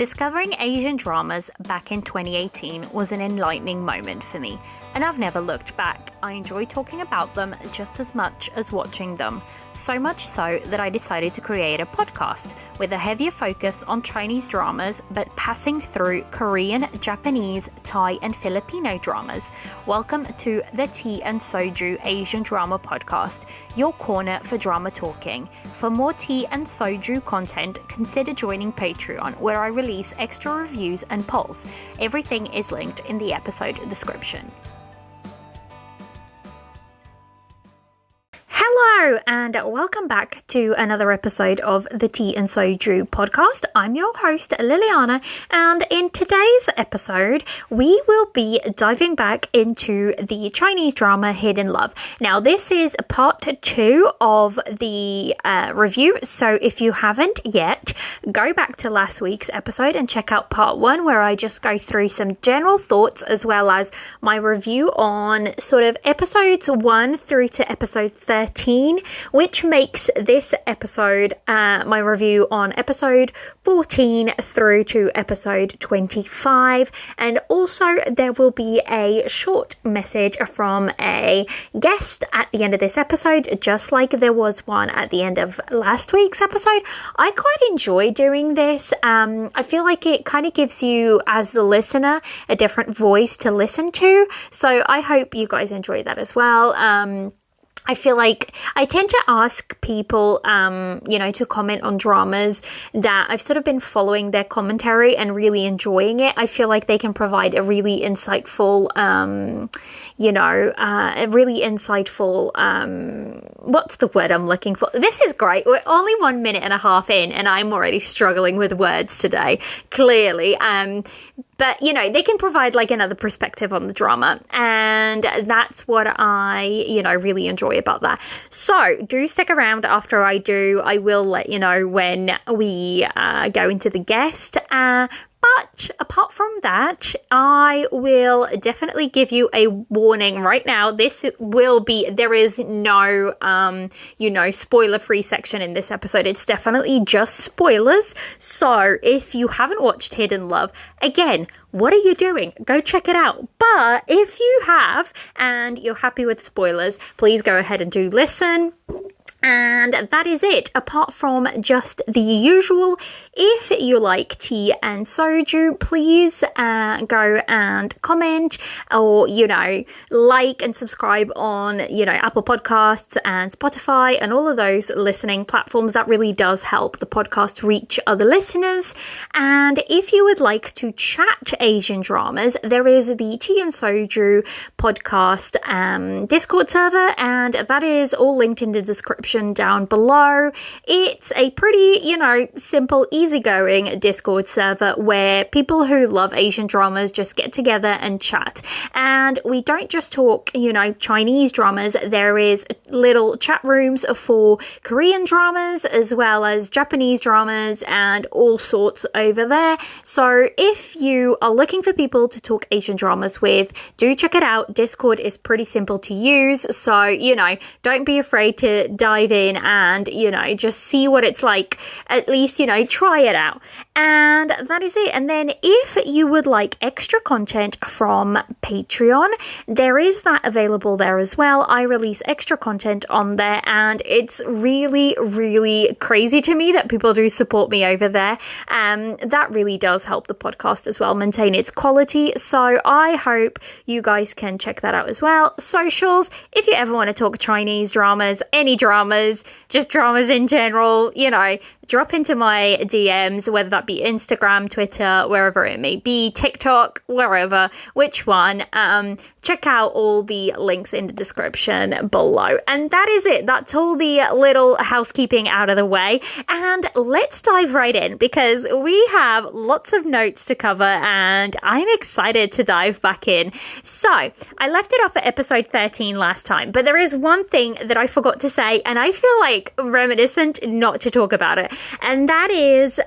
Discovering Asian dramas back in 2018 was an enlightening moment for me, and I've never looked back. I enjoy talking about them just as much as watching them, so much so that I decided to create a podcast with a heavier focus on Chinese dramas but passing through Korean, Japanese, Thai and Filipino dramas. Welcome to the Tea and Soju Asian Drama Podcast, your corner for drama talking. For more tea and soju content, consider joining Patreon, where I release extra reviews and polls. Everything is linked in the episode description. Hello and welcome back to another episode of the Tea and Soju podcast. I'm your host Liliana, and in today's episode we will be diving back into the Chinese drama Hidden Love. Now this is part 2 of the review, so if you haven't yet, go back to last week's episode and check out part 1 where I just go through some general thoughts as well as my review on sort of episodes 1 through to episode 13, which makes this episode my review on episode 14 through to episode 25. And also there will be a short message from a guest at the end of this episode, just like there was one at the end of last week's episode. I quite enjoy doing this. I feel like it kind of gives you, as the listener, a different voice to listen to. So I hope you guys enjoy that as well. I feel like I tend to ask people, to comment on dramas that I've sort of been following their commentary and really enjoying it. I feel like they can provide a really insightful, what's the word I'm looking for? This is great. We're only 1 minute and a half in and I'm already struggling with words today, clearly. But, they can provide like another perspective on the drama. And that's what I, really enjoy about that. So do stick around after I do. I will let you know when we go into the guest. But apart from that, I will definitely give you a warning right now. There is no, spoiler-free section in this episode. It's definitely just spoilers. So if you haven't watched Hidden Love, again, what are you doing? Go check it out. But if you have and you're happy with spoilers, please go ahead and do listen. And that is it, apart from just the usual. If you like tea and soju, please go and comment or, like and subscribe on, Apple Podcasts and Spotify and all of those listening platforms. That really does help the podcast reach other listeners. And if you would like to chat Asian dramas, there is the Tea and Soju podcast Discord server, and that is all linked in the description down below. It's a pretty, simple, easygoing Discord server where people who love Asian dramas just get together and chat. And we don't just talk, Chinese dramas. There is little chat rooms for Korean dramas as well as Japanese dramas and all sorts over there. So if you are looking for people to talk Asian dramas with, do check it out. Discord is pretty simple to use. So, don't be afraid to dive in and, just see what it's like. At least, try it out. And that is it. And then if you would like extra content from Patreon, there is that available there as well. I release extra content on there, and it's really, really crazy to me that people do support me over there. That really does help the podcast as well maintain its quality. So I hope you guys can check that out as well. Socials, if you ever want to talk Chinese dramas, any dramas, just dramas in general, drop into my DMs, whether that be Instagram, Twitter, wherever it may be, TikTok, wherever, which one. Check out all the links in the description below. And that is it. That's all the little housekeeping out of the way. And let's dive right in because we have lots of notes to cover and I'm excited to dive back in. So I left it off at episode 13 last time, but there is one thing that I forgot to say and I feel like reminiscent not to talk about it. And that is,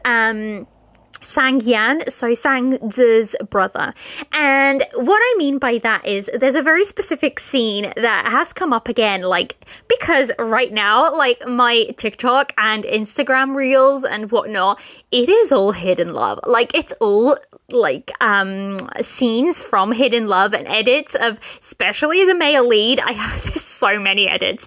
Sang-yan, so Sang-zi's brother. And what I mean by that is there's a very specific scene that has come up again, like, because right now, like, my TikTok and Instagram reels and whatnot, it is all Hidden Love. Like, it's all like scenes from Hidden Love and edits of especially the male lead. I have so many edits.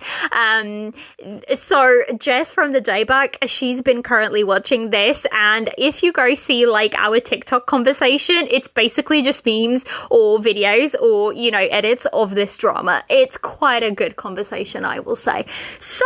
So Jess from the Dayback, she's been currently watching this, and if you go see like our TikTok conversation, it's basically just memes or videos or, you know, edits of this drama. It's quite a good conversation, I will say. So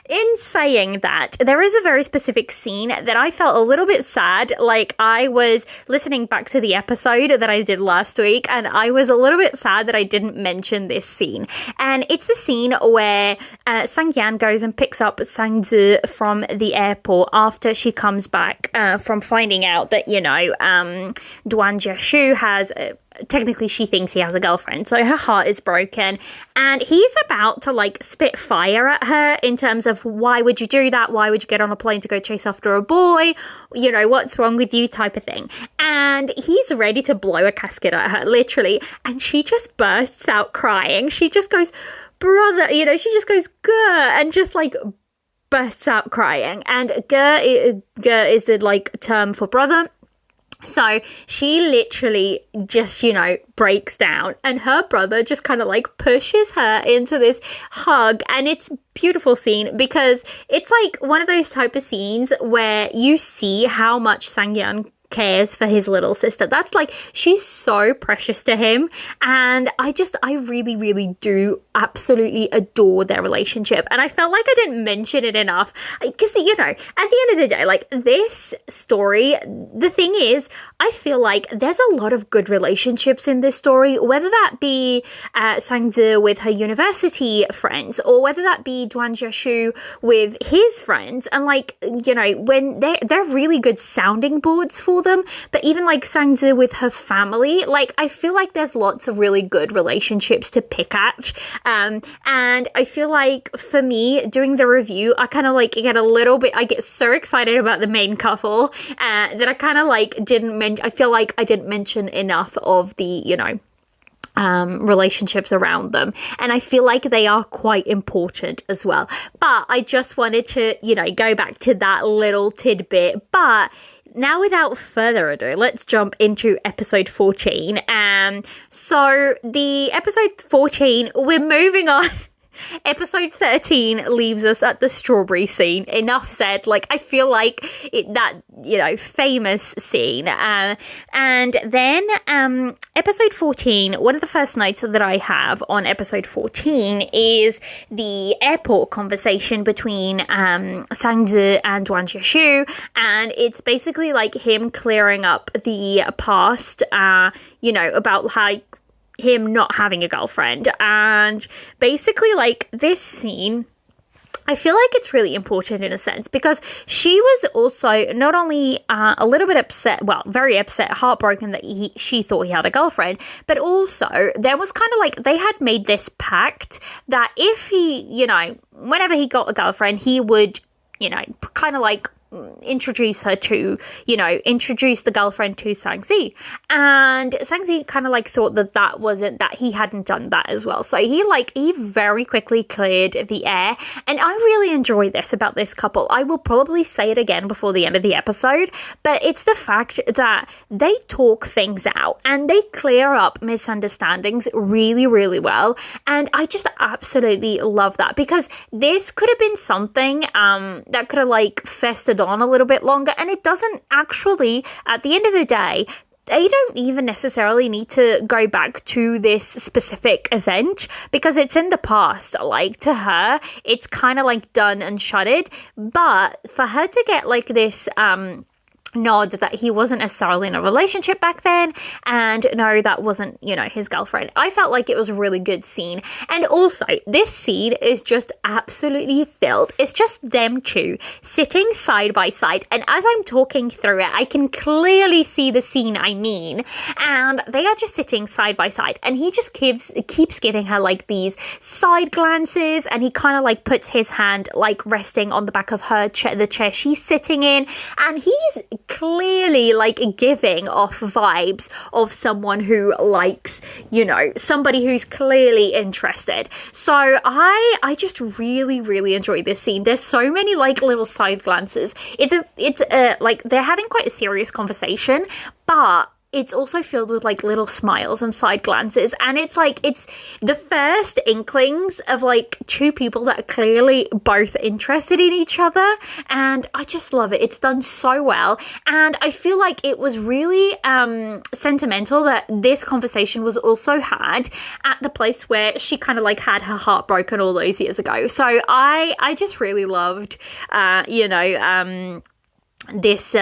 in saying that, there is a very specific scene that I felt a little bit sad. Like, I was listening back to the episode that I did last week, and I was a little bit sad that I didn't mention this scene. And it's a scene where Sang-yan goes and picks up Sang-zi from the airport after she comes back from finding out that, you know, Dwan Jia-shu has technically she thinks he has a girlfriend, so her heart is broken, and he's about to like spit fire at her in terms of, why would you do that? Why would you get on a plane to go chase after a boy? You know, what's wrong with you, type of thing. And he's ready to blow a casket at her, literally, and she just bursts out crying. She just goes, brother, you know, she just goes, "Grr," and just like bursts out crying. And grr is the like term for brother. So she literally just, you know, breaks down, and her brother just kind of like pushes her into this hug. And it's a beautiful scene because it's like one of those type of scenes where you see how much Sang-yan cares for his little sister. That's like, she's so precious to him, and I really, really do absolutely adore their relationship. And I felt like I didn't mention it enough because, you know, at the end of the day, like, this story, the thing is, I feel like there's a lot of good relationships in this story, whether that be Sang-zi with her university friends, or whether that be Dwan Jia-shu with his friends. And like, you know, when they're really good sounding boards for them. But even like Sang-zi with her family, like, I feel like there's lots of really good relationships to pick at. And I feel like for me, doing the review, I kind of like get a little bit, I get so excited about the main couple that I kind of like I feel like I didn't mention enough of the, you know, relationships around them, and I feel like they are quite important as well. But I just wanted to, you know, go back to that little tidbit. But now, without further ado, let's jump into episode 14. So the episode 14, we're moving on. Episode 13 leaves us at the strawberry scene. Enough said. Like, I feel like that, you know, famous scene. And then episode 14, one of the first notes that I have on episode 14 is the airport conversation between Sang-zi and Dwan Jia-shu. And it's basically like him clearing up the past, you know, about how him not having a girlfriend. And basically, like, this scene, I feel like it's really important in a sense, because she was also not only a little bit upset, well, very upset, heartbroken that she thought he had a girlfriend, but also there was kind of like, they had made this pact that if he, you know, whenever he got a girlfriend, he would, you know, kind of like introduce the girlfriend to Sang-zi. And Sang-zi kind of like thought that he hadn't done that as well. So he very quickly cleared the air. And I really enjoy this about this couple. I will probably say it again before the end of the episode, but it's the fact that they talk things out and they clear up misunderstandings really, really well. And I just absolutely love that, because this could have been something that could have like festered on a little bit longer, and it doesn't actually. At the end of the day, they don't even necessarily need to go back to this specific event, because it's in the past. Like, to her, it's kind of like done and shuttered. But for her to get like this nod that he wasn't necessarily in a relationship back then, and no, that wasn't, you know, his girlfriend, I felt like it was a really good scene. And also, this scene is just absolutely filled. It's just them two sitting side by side, and as I'm talking through it, I can clearly see the scene I mean, and they are just sitting side by side, and he just keeps giving her like these side glances, and he kind of like puts his hand like resting on the back of her chair, the chair she's sitting in, and he's clearly like giving off vibes of someone who likes, somebody who's clearly interested. So I just really, really enjoyed this scene. There's so many like little side glances. It's like they're having quite a serious conversation, but it's also filled with like little smiles and side glances, and it's the first inklings of like two people that are clearly both interested in each other, and I just love it. It's done so well, and I feel like it was really sentimental that this conversation was also had at the place where she kind of like had her heart broken all those years ago. So I just really loved this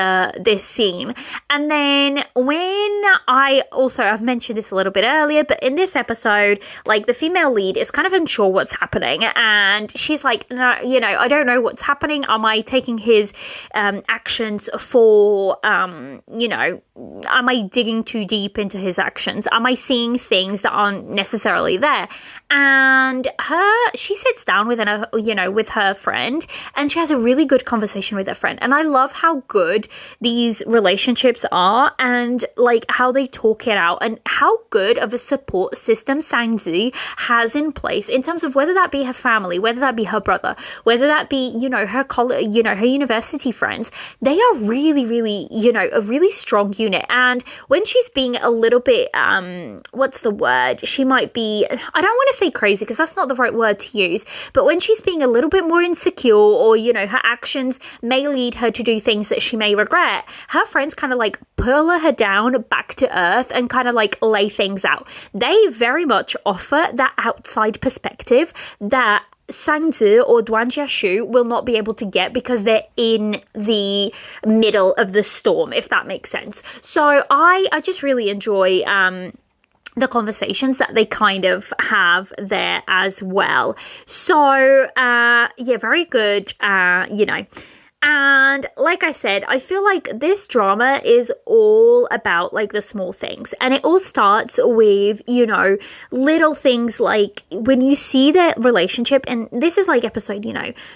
scene. And then when I've mentioned this a little bit earlier, but in this episode, like the female lead is kind of unsure what's happening, and she's like, no, I don't know what's happening. Am I taking his actions for am I digging too deep into his actions? Am I seeing things that aren't necessarily there? And she sits down with her friend, and she has a really good conversation with her friend. And I love how good these relationships are, and like how they talk it out, and how good of a support system Sang-zi has in place in terms of whether that be her family, whether that be her brother, whether that be her college, her university friends. They are really, really, a really strong unit. And when she's being a little bit what's the word, she might be, I don't want to say crazy because that's not the right word to use, but when she's being a little bit more insecure, or her actions may lead her to do things that she may regret, her friends kind of like pull her down back to earth and kind of like lay things out. They very much offer that outside perspective that Sang-zi or Duan Jiashu will not be able to get because they're in the middle of the storm, if that makes sense. So I just really enjoy the conversations that they kind of have there as well. So very good, And like I said, I feel like this drama is all about like the small things, and it all starts with, little things like when you see their relationship, and this is like episode,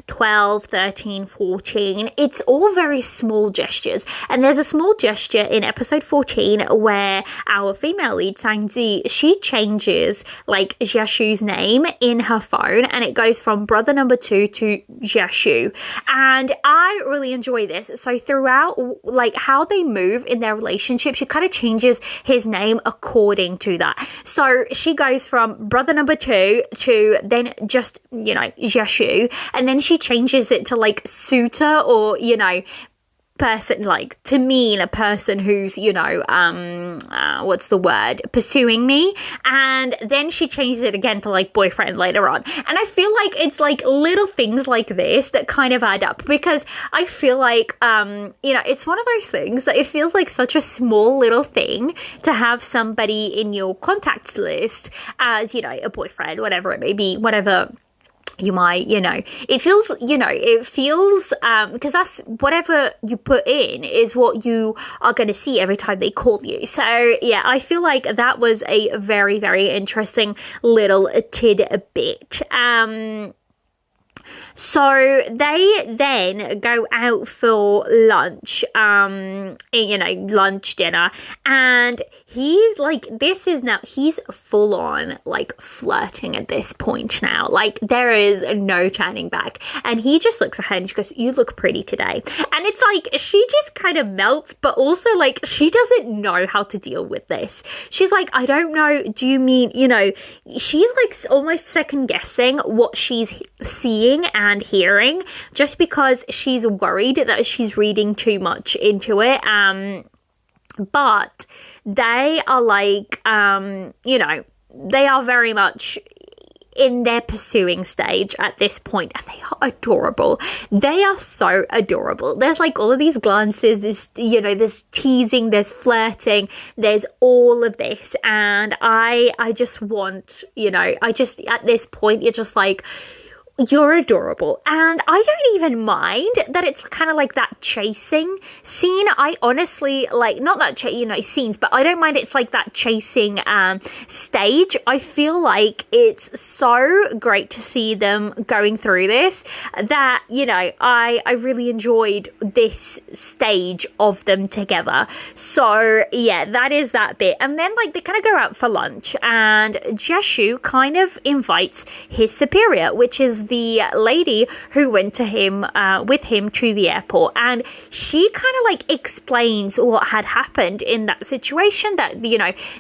12, 13, 14, it's all very small gestures. And there's a small gesture in episode 14 where our female lead, Sang-zi, she changes like Jiashu's name in her phone, and it goes from brother number 2 to Jiashu. And I really enjoy this. So throughout like how they move in their relationship, she kind of changes his name according to that. So she goes from brother number 2 to then just Jiashu, and then she changes it to like suitor, or person, like to mean a person who's what's the word, pursuing me. And then she changes it again to like boyfriend later on. And I feel like it's like little things like this that kind of add up, because I feel like it's one of those things that it feels like such a small little thing to have somebody in your contacts list as a boyfriend, whatever it may be, whatever you might, it feels, because that's whatever you put in is what you are going to see every time they call you. So yeah, I feel like that was a very, very interesting little tidbit. So they then go out for lunch, lunch, dinner, and he's like, he's full on like flirting at this point now. Like there is no turning back. And he just looks at her and she goes, "You look pretty today." And it's like, she just kind of melts, but also like, she doesn't know how to deal with this. She's like, "I don't know. Do you mean," she's like almost second guessing what she's seeing and hearing, just because she's worried that she's reading too much into it. But they are like, they are very much in their pursuing stage at this point, and they are adorable. They are so adorable. There's like all of these glances, this, there's teasing, there's flirting, there's all of this, and I just want, at this point, you're just like, you're adorable. And I don't even mind that it's kind of like that chasing scene. I honestly like, not that, scenes, but I don't mind it's like that chasing stage. I feel like it's so great to see them going through this that, I really enjoyed this stage of them together. So yeah, that is that bit. And then like they kind of go out for lunch and Jeshu kind of invites his superior, which is the lady who went to him with him to the airport, and she kind of like explains what had happened in that situation, that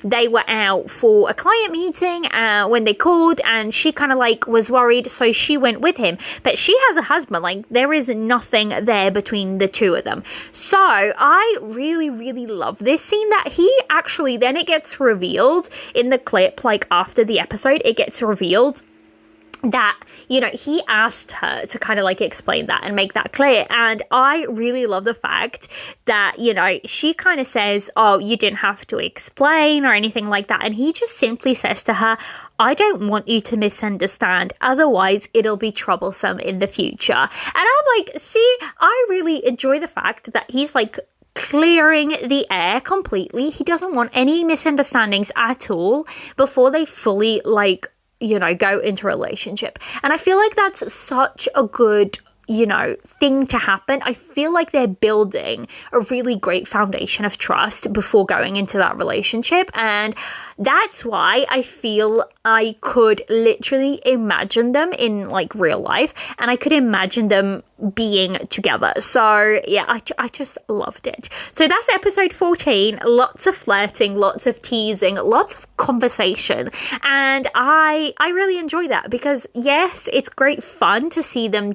they were out for a client meeting when they called, and she kind of like was worried, so she went with him, but she has a husband. Like there is nothing there between the two of them. So I really, really love this scene that he actually, then it gets revealed in the clip, like after the episode it gets revealed that, he asked her to kind of like explain that and make that clear. And I really love the fact that, she kind of says, oh, you didn't have to explain or anything like that. And he just simply says to her, I don't want you to misunderstand. Otherwise, it'll be troublesome in the future. And I'm like, see, I really enjoy the fact that he's like clearing the air completely. He doesn't want any misunderstandings at all before they fully like go into a relationship. And I feel like that's such a good, thing to happen. I feel like they're building a really great foundation of trust before going into that relationship. And that's why I feel I could literally imagine them in like real life, and I could imagine them being together. So yeah, I just loved it. So that's episode 14. Lots of flirting, lots of teasing, lots of conversation, and I really enjoy that, because yes, it's great fun to see them,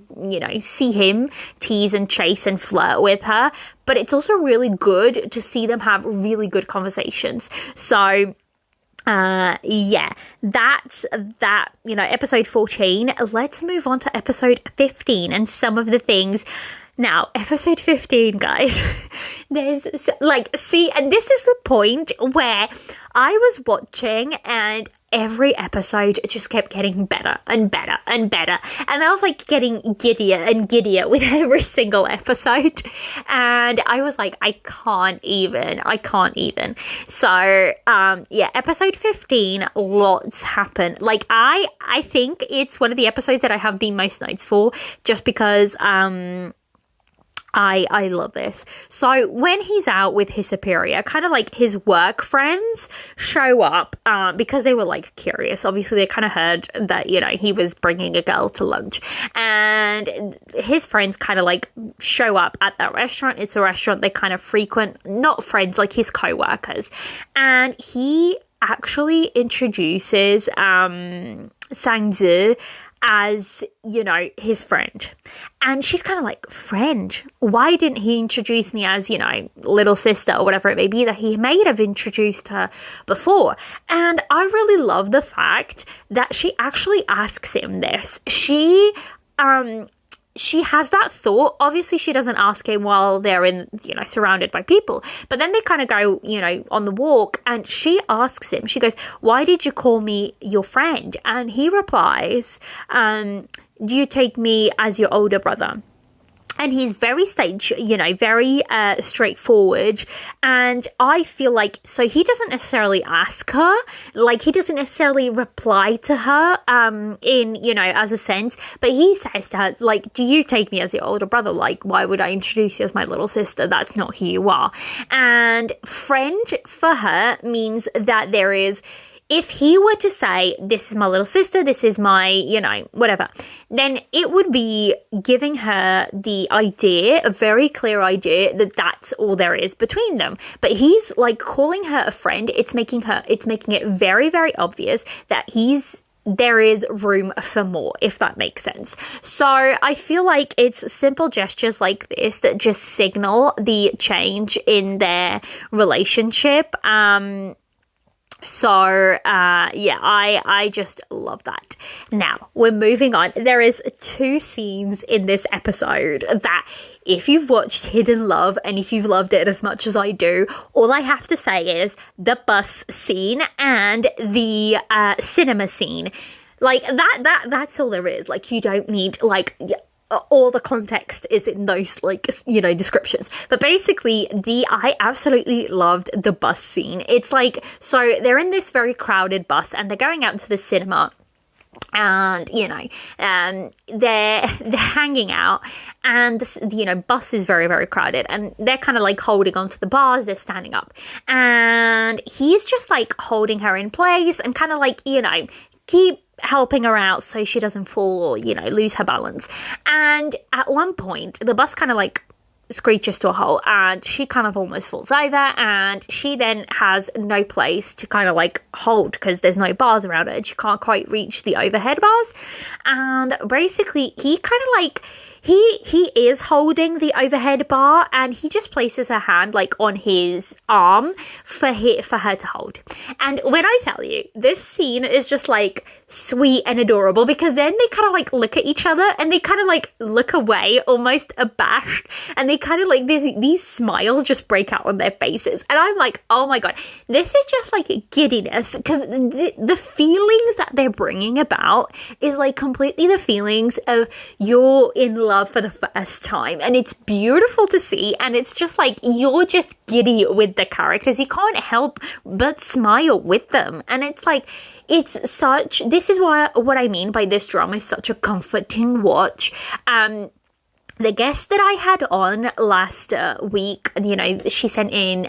see him tease and chase and flirt with her, but it's also really good to see them have really good conversations. So yeah, that's that, episode 14. Let's move on to episode 15 and some of the things. Now, episode 15, guys, there's like, see, and this is the point where I was watching and every episode just kept getting better and better and better. And I was like getting giddier and giddier with every single episode. And I was like, I can't even. So, yeah, episode 15, lots happen. Like, I think it's one of the episodes that I have the most notes for, just because, I love this. So when he's out with his superior, kind of like his work friends show up because they were like curious. Obviously, they kind of heard that, he was bringing a girl to lunch, and his friends kind of like show up at that restaurant. It's a restaurant they kind of frequent, not friends, like his co-workers. And he actually introduces Sang-zi as, his friend. And she's kind of like, friend? Why didn't he introduce me as, little sister or whatever it may be that he may have introduced her before? And I really love the fact that she actually asks him this. She has that thought. Obviously, she doesn't ask him while they're in, surrounded by people. But then they kind of go, on the walk, and she asks him, she goes, why did you call me your friend? And he replies, do you take me as your older brother? And he's very very straightforward. And I feel like, so he doesn't necessarily ask her, like he doesn't necessarily reply to her as a sense, but he says to her, like, do you take me as your older brother? Like, why would I introduce you as my little sister? That's not who you are. And friend for her means that there is, if he were to say, this is my little sister, this is my, whatever, then it would be giving her the idea, a very clear idea, that that's all there is between them. But he's like calling her a friend. It's making it very, very obvious that there is room for more, if that makes sense. So I feel like it's simple gestures like this that just signal the change in their relationship. So, yeah, I just love that. Now, we're moving on. There is 2 scenes in this episode that, if you've watched Hidden Love and if you've loved it as much as I do, all I have to say is the bus scene and the cinema scene. Like that's all there is. Like, you don't need like all the context is in those, like, you know, descriptions. But basically, I absolutely loved the bus scene. It's like, so they're in this very crowded bus and they're going out to the cinema. And, you know, they're hanging out, and this, you know, bus is very, very crowded, and they're kind of like holding onto the bars. They're standing up, and he's just like holding her in place and kind of like, you know, keep helping her out so she doesn't fall or, you know, lose her balance. And at one point, the bus kind of like screeches to a halt and she kind of almost falls over, and she then has no place to kind of like hold because there's no bars around her and she can't quite reach the overhead bars. And basically he kind of like he is holding the overhead bar, and he just places her hand like on his arm for her to hold. And when I tell you, this scene is just like sweet and adorable, because then they kind of like look at each other and they kind of like look away, almost abashed, and they kind of like these smiles just break out on their faces. And I'm like, oh my god, this is just like giddiness, because the feelings that they're bringing about is like completely the feelings of you're in love for the first time, and it's beautiful to see. And it's just like you're just giddy with the characters. You can't help but smile with them. And it's like, this is what I mean by this drama is such a comforting watch. The guest that I had on last week, you know, she sent in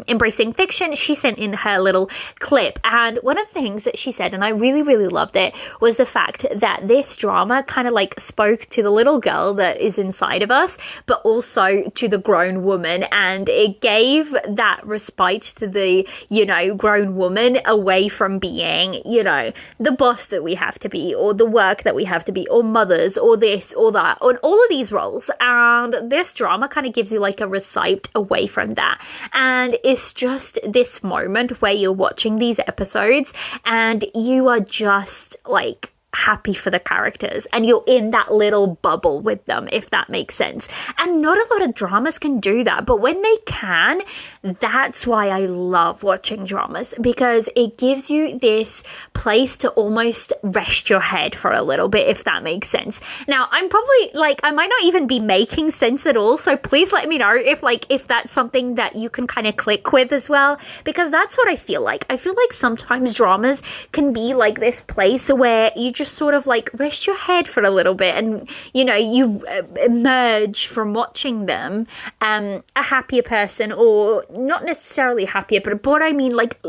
Embracing Fiction. She sent in her little clip. And one of the things that she said, and I really, really loved it, was the fact that this drama kind of like spoke to the little girl that is inside of us, but also to the grown woman. And it gave that respite to the, you know, grown woman away from being, you know, the boss that we have to be, or the work that we have to be, or mothers, or this, or that, on all of these roles. And this drama kind of gives you like a respite away from that, and it's just this moment where you're watching these episodes and you are just like happy for the characters, and you're in that little bubble with them, if that makes sense. And not a lot of dramas can do that, but when they can, that's why I love watching dramas, because it gives you this place to almost rest your head for a little bit, if that makes sense. Now, I'm probably like, I might not even be making sense at all, so please let me know if that's something that you can kind of click with as well, because that's what I feel like. I feel like sometimes dramas can be like this place where you just sort of like rest your head for a little bit, and you know, you emerge from watching them a happier person, or not necessarily happier, but what I mean, like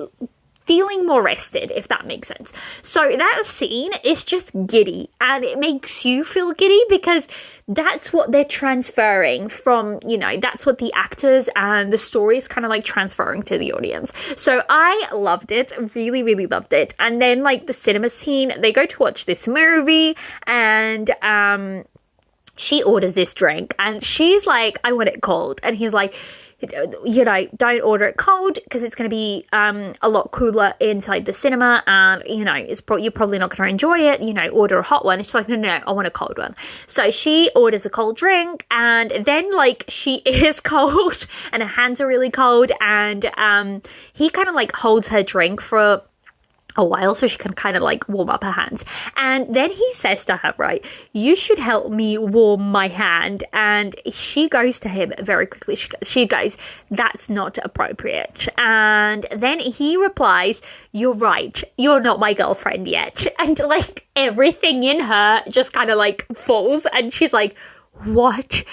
feeling more rested, if that makes sense. So that scene is just giddy, and it makes you feel giddy because that's what they're transferring from, you know, that's what the actors and the story is kind of like transferring to the audience. So I loved it, really, really loved it. And then like the cinema scene, they go to watch this movie, and she orders this drink, and she's like, I want it cold. And he's like, you know, don't order it cold because it's going to be a lot cooler inside the cinema, and you know, you're probably not going to enjoy it. You know, order a hot one. And she's like, no, I want a cold one. So she orders a cold drink, and then like she is cold and her hands are really cold, and he kind of like holds her drink for a while so she can kind of like warm up her hands. And then he says to her, right, you should help me warm my hand. And she goes to him very quickly. She goes, that's not appropriate. And then he replies, you're right, you're not my girlfriend yet. And like everything in her just kind of like falls, and she's like, what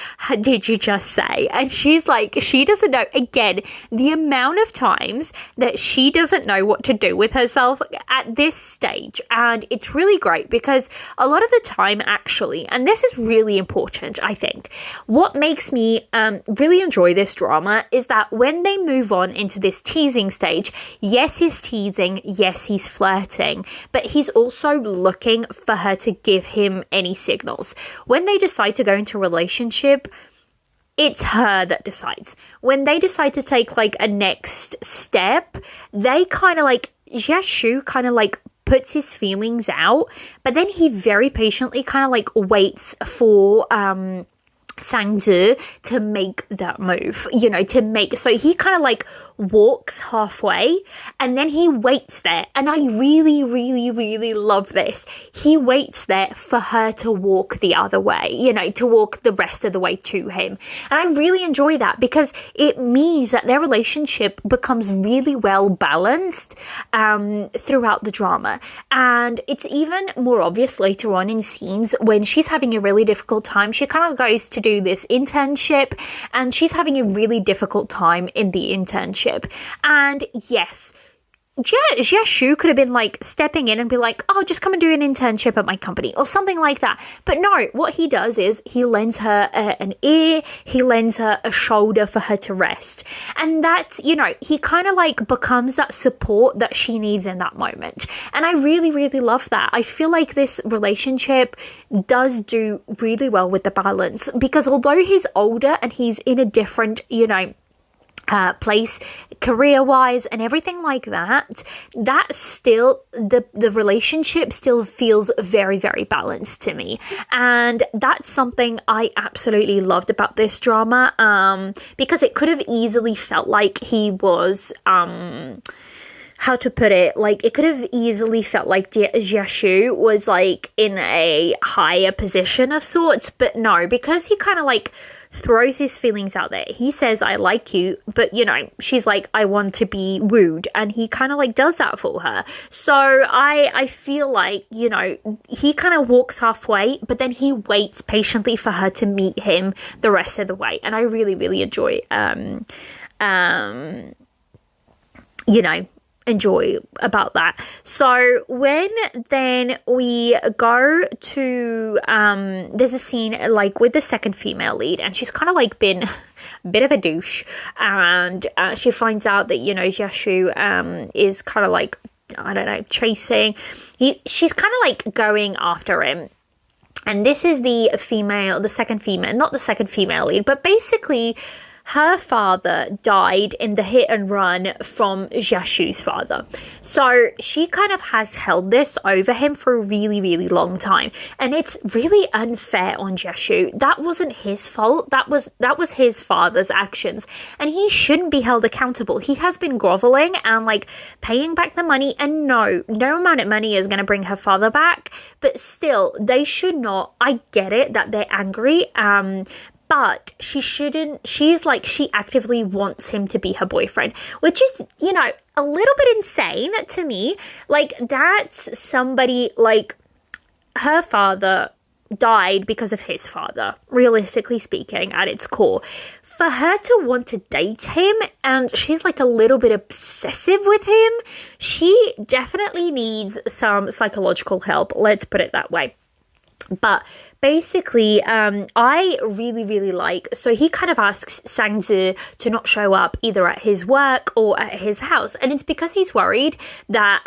did you just say? And she's like, she doesn't know. Again, the amount of times that she doesn't know what to do with herself at this stage. And it's really great because a lot of the time, actually, and this is really important, I think, what makes me really enjoy this drama is that when they move on into this teasing stage, yes, he's teasing, yes, he's flirting, but he's also looking for her to give him any signals. When they decide to go into a relationship, it's her that decides. When they decide to take like a next step, they kind of like, Jia Shu kind of like puts his feelings out, but then he very patiently kind of like waits for Sang-Zi to make that move, so he kind of like walks halfway and then he waits there. And I really, really, really love this. He waits there for her to walk the other way, to walk the rest of the way to him. And I really enjoy that because it means that their relationship becomes really well balanced throughout the drama. And it's even more obvious later on in scenes when she's having a really difficult time. She kind of goes to do this internship and she's having a really difficult time in the internship. And yes, Jia Shu could have been like stepping in and be like, oh, just come and do an internship at my company or something like that. But no, what he does is he lends her an ear, he lends her a shoulder for her to rest. And that's, he kind of like becomes that support that she needs in that moment. And I really, really love that. I feel like this relationship does do really well with the balance because although he's older and he's in a different, place career-wise and everything like that still the relationship still feels very, very balanced to me. And that's something I absolutely loved about this drama, because it could have easily felt like he was how to put it, like it could have easily felt like Jia Shu was like in a higher position of sorts, but no, because he kind of like throws his feelings out there. He says, I like you, but she's like, I want to be wooed, and he kind of like does that for her. So I feel like, he kind of walks halfway, but then he waits patiently for her to meet him the rest of the way. And I really, really enjoy about that. So when then we go to there's a scene like with the second female lead, and she's kind of like been a bit of a douche, and she finds out that Jia Shu is kind of like, I don't know, chasing. She's kind of like going after him. And this is not the second female lead, but basically her father died in the hit and run from Jia Shu's father. So she kind of has held this over him for a really, really long time. And it's really unfair on Jia Shu. That wasn't his fault. That was his father's actions. And he shouldn't be held accountable. He has been groveling and like paying back the money. And no amount of money is going to bring her father back. But still, they should not. I get it that they're angry. But she shouldn't, she actively wants him to be her boyfriend, which is, a little bit insane to me. Like, that's somebody, like, her father died because of his father, realistically speaking, at its core. For her to want to date him, and she's like a little bit obsessive with him, she definitely needs some psychological help, let's put it that way. But basically, I really, really like, so he kind of asks Sang-Zi to not show up either at his work or at his house. And it's because he's worried that,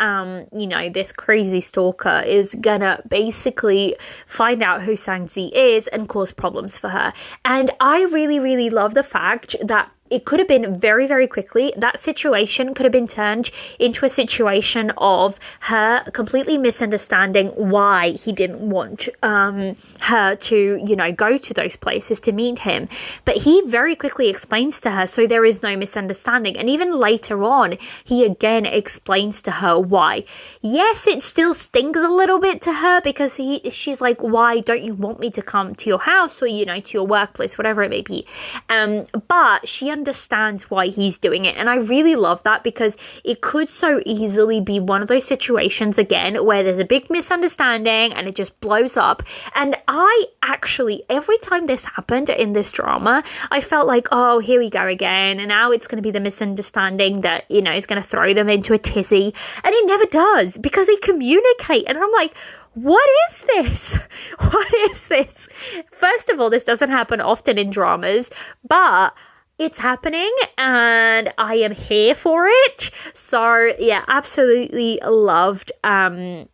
this crazy stalker is gonna basically find out who Sang-Zi is and cause problems for her. And I really, really love the fact that it could have been very, very quickly. That situation could have been turned into a situation of her completely misunderstanding why he didn't want her to, go to those places to meet him. But he very quickly explains to her, so there is no misunderstanding. And even later on, he again explains to her why. Yes, it still stings a little bit to her because she's like, why don't you want me to come to your house or, to your workplace, whatever it may be. But she understands why he's doing it, and I really love that because it could so easily be one of those situations again where there's a big misunderstanding and it just blows up. And I actually, every time this happened in this drama, I felt like, oh, here we go again, and now it's going to be the misunderstanding that is going to throw them into a tizzy, and it never does because they communicate. And I'm like, what is this? What is this? First of all, this doesn't happen often in dramas, but it's happening and I am here for it. So yeah, absolutely loved that.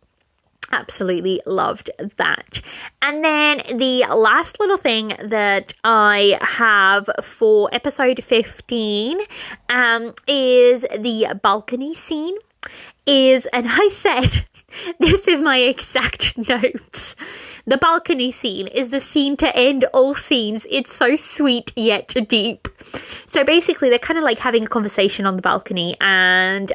And then the last little thing that I have for episode 15 is the balcony scene. is, and I said, this is my exact notes. The balcony scene is the scene to end all scenes. It's so sweet yet deep. So basically, they're kind of like having a conversation on the balcony, and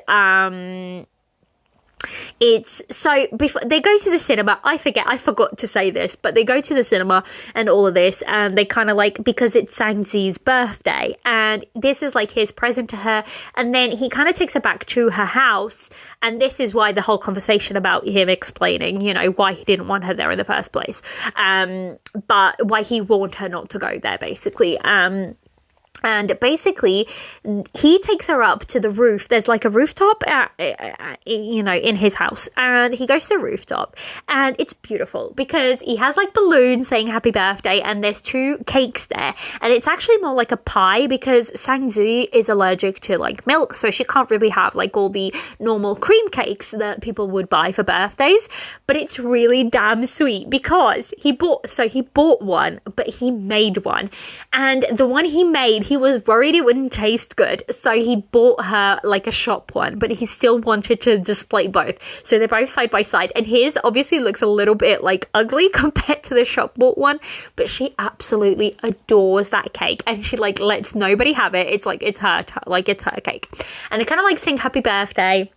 it's so before they go to the cinema. I forgot to say this, but they go to the cinema and all of this, and they kind of like, because it's Sang-Zi's birthday, and this is like his present to her, and then he kind of takes her back to her house, and this is why the whole conversation about him explaining, you know, why he didn't want her there in the first place, but why he warned her not to go there, basically. And basically, he takes her up to the roof. There's like a rooftop, you know, in his house. And he goes to the rooftop. And it's beautiful because he has like balloons saying happy birthday. And there's 2 cakes there. And it's actually more like a pie because Sang-Zi is allergic to like milk. So she can't really have like all the normal cream cakes that people would buy for birthdays. But it's really damn sweet because he bought one, but he made one. And the one he made, he was worried it wouldn't taste good, so he bought her like a shop one, but he still wanted to display both. So they're both side by side, and his obviously looks a little bit like ugly compared to the shop bought one, but she absolutely adores that cake, and she like lets nobody have it. It's like it's her cake, and they kind of like sing happy birthday.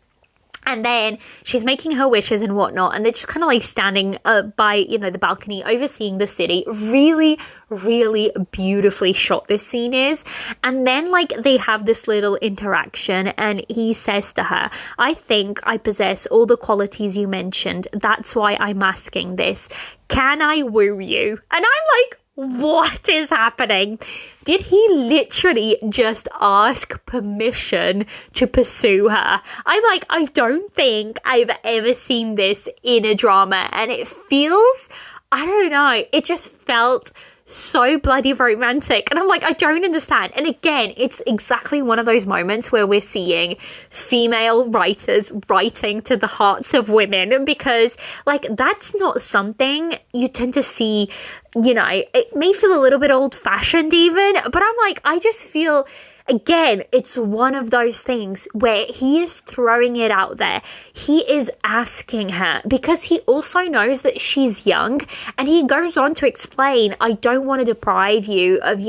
And then she's making her wishes and whatnot, and they're just kind of like standing by, you know, the balcony overseeing the city. Really, really beautifully shot this scene is. And then like they have this little interaction, and he says to her, I think I possess all the qualities you mentioned. That's why I'm asking this. Can I woo you? And I'm like, what is happening? Did he literally just ask permission to pursue her? I'm like, I don't think I've ever seen this in a drama, and it feels, I don't know, it just felt so bloody romantic. And I'm like, I don't understand. And again, it's exactly one of those moments where we're seeing female writers writing to the hearts of women, because like that's not something you tend to see. You know, it may feel a little bit old-fashioned even, but I'm like, I just feel, again, it's one of those things where he is throwing it out there. He is asking her because he also knows that she's young, and he goes on to explain, I don't want to deprive you of,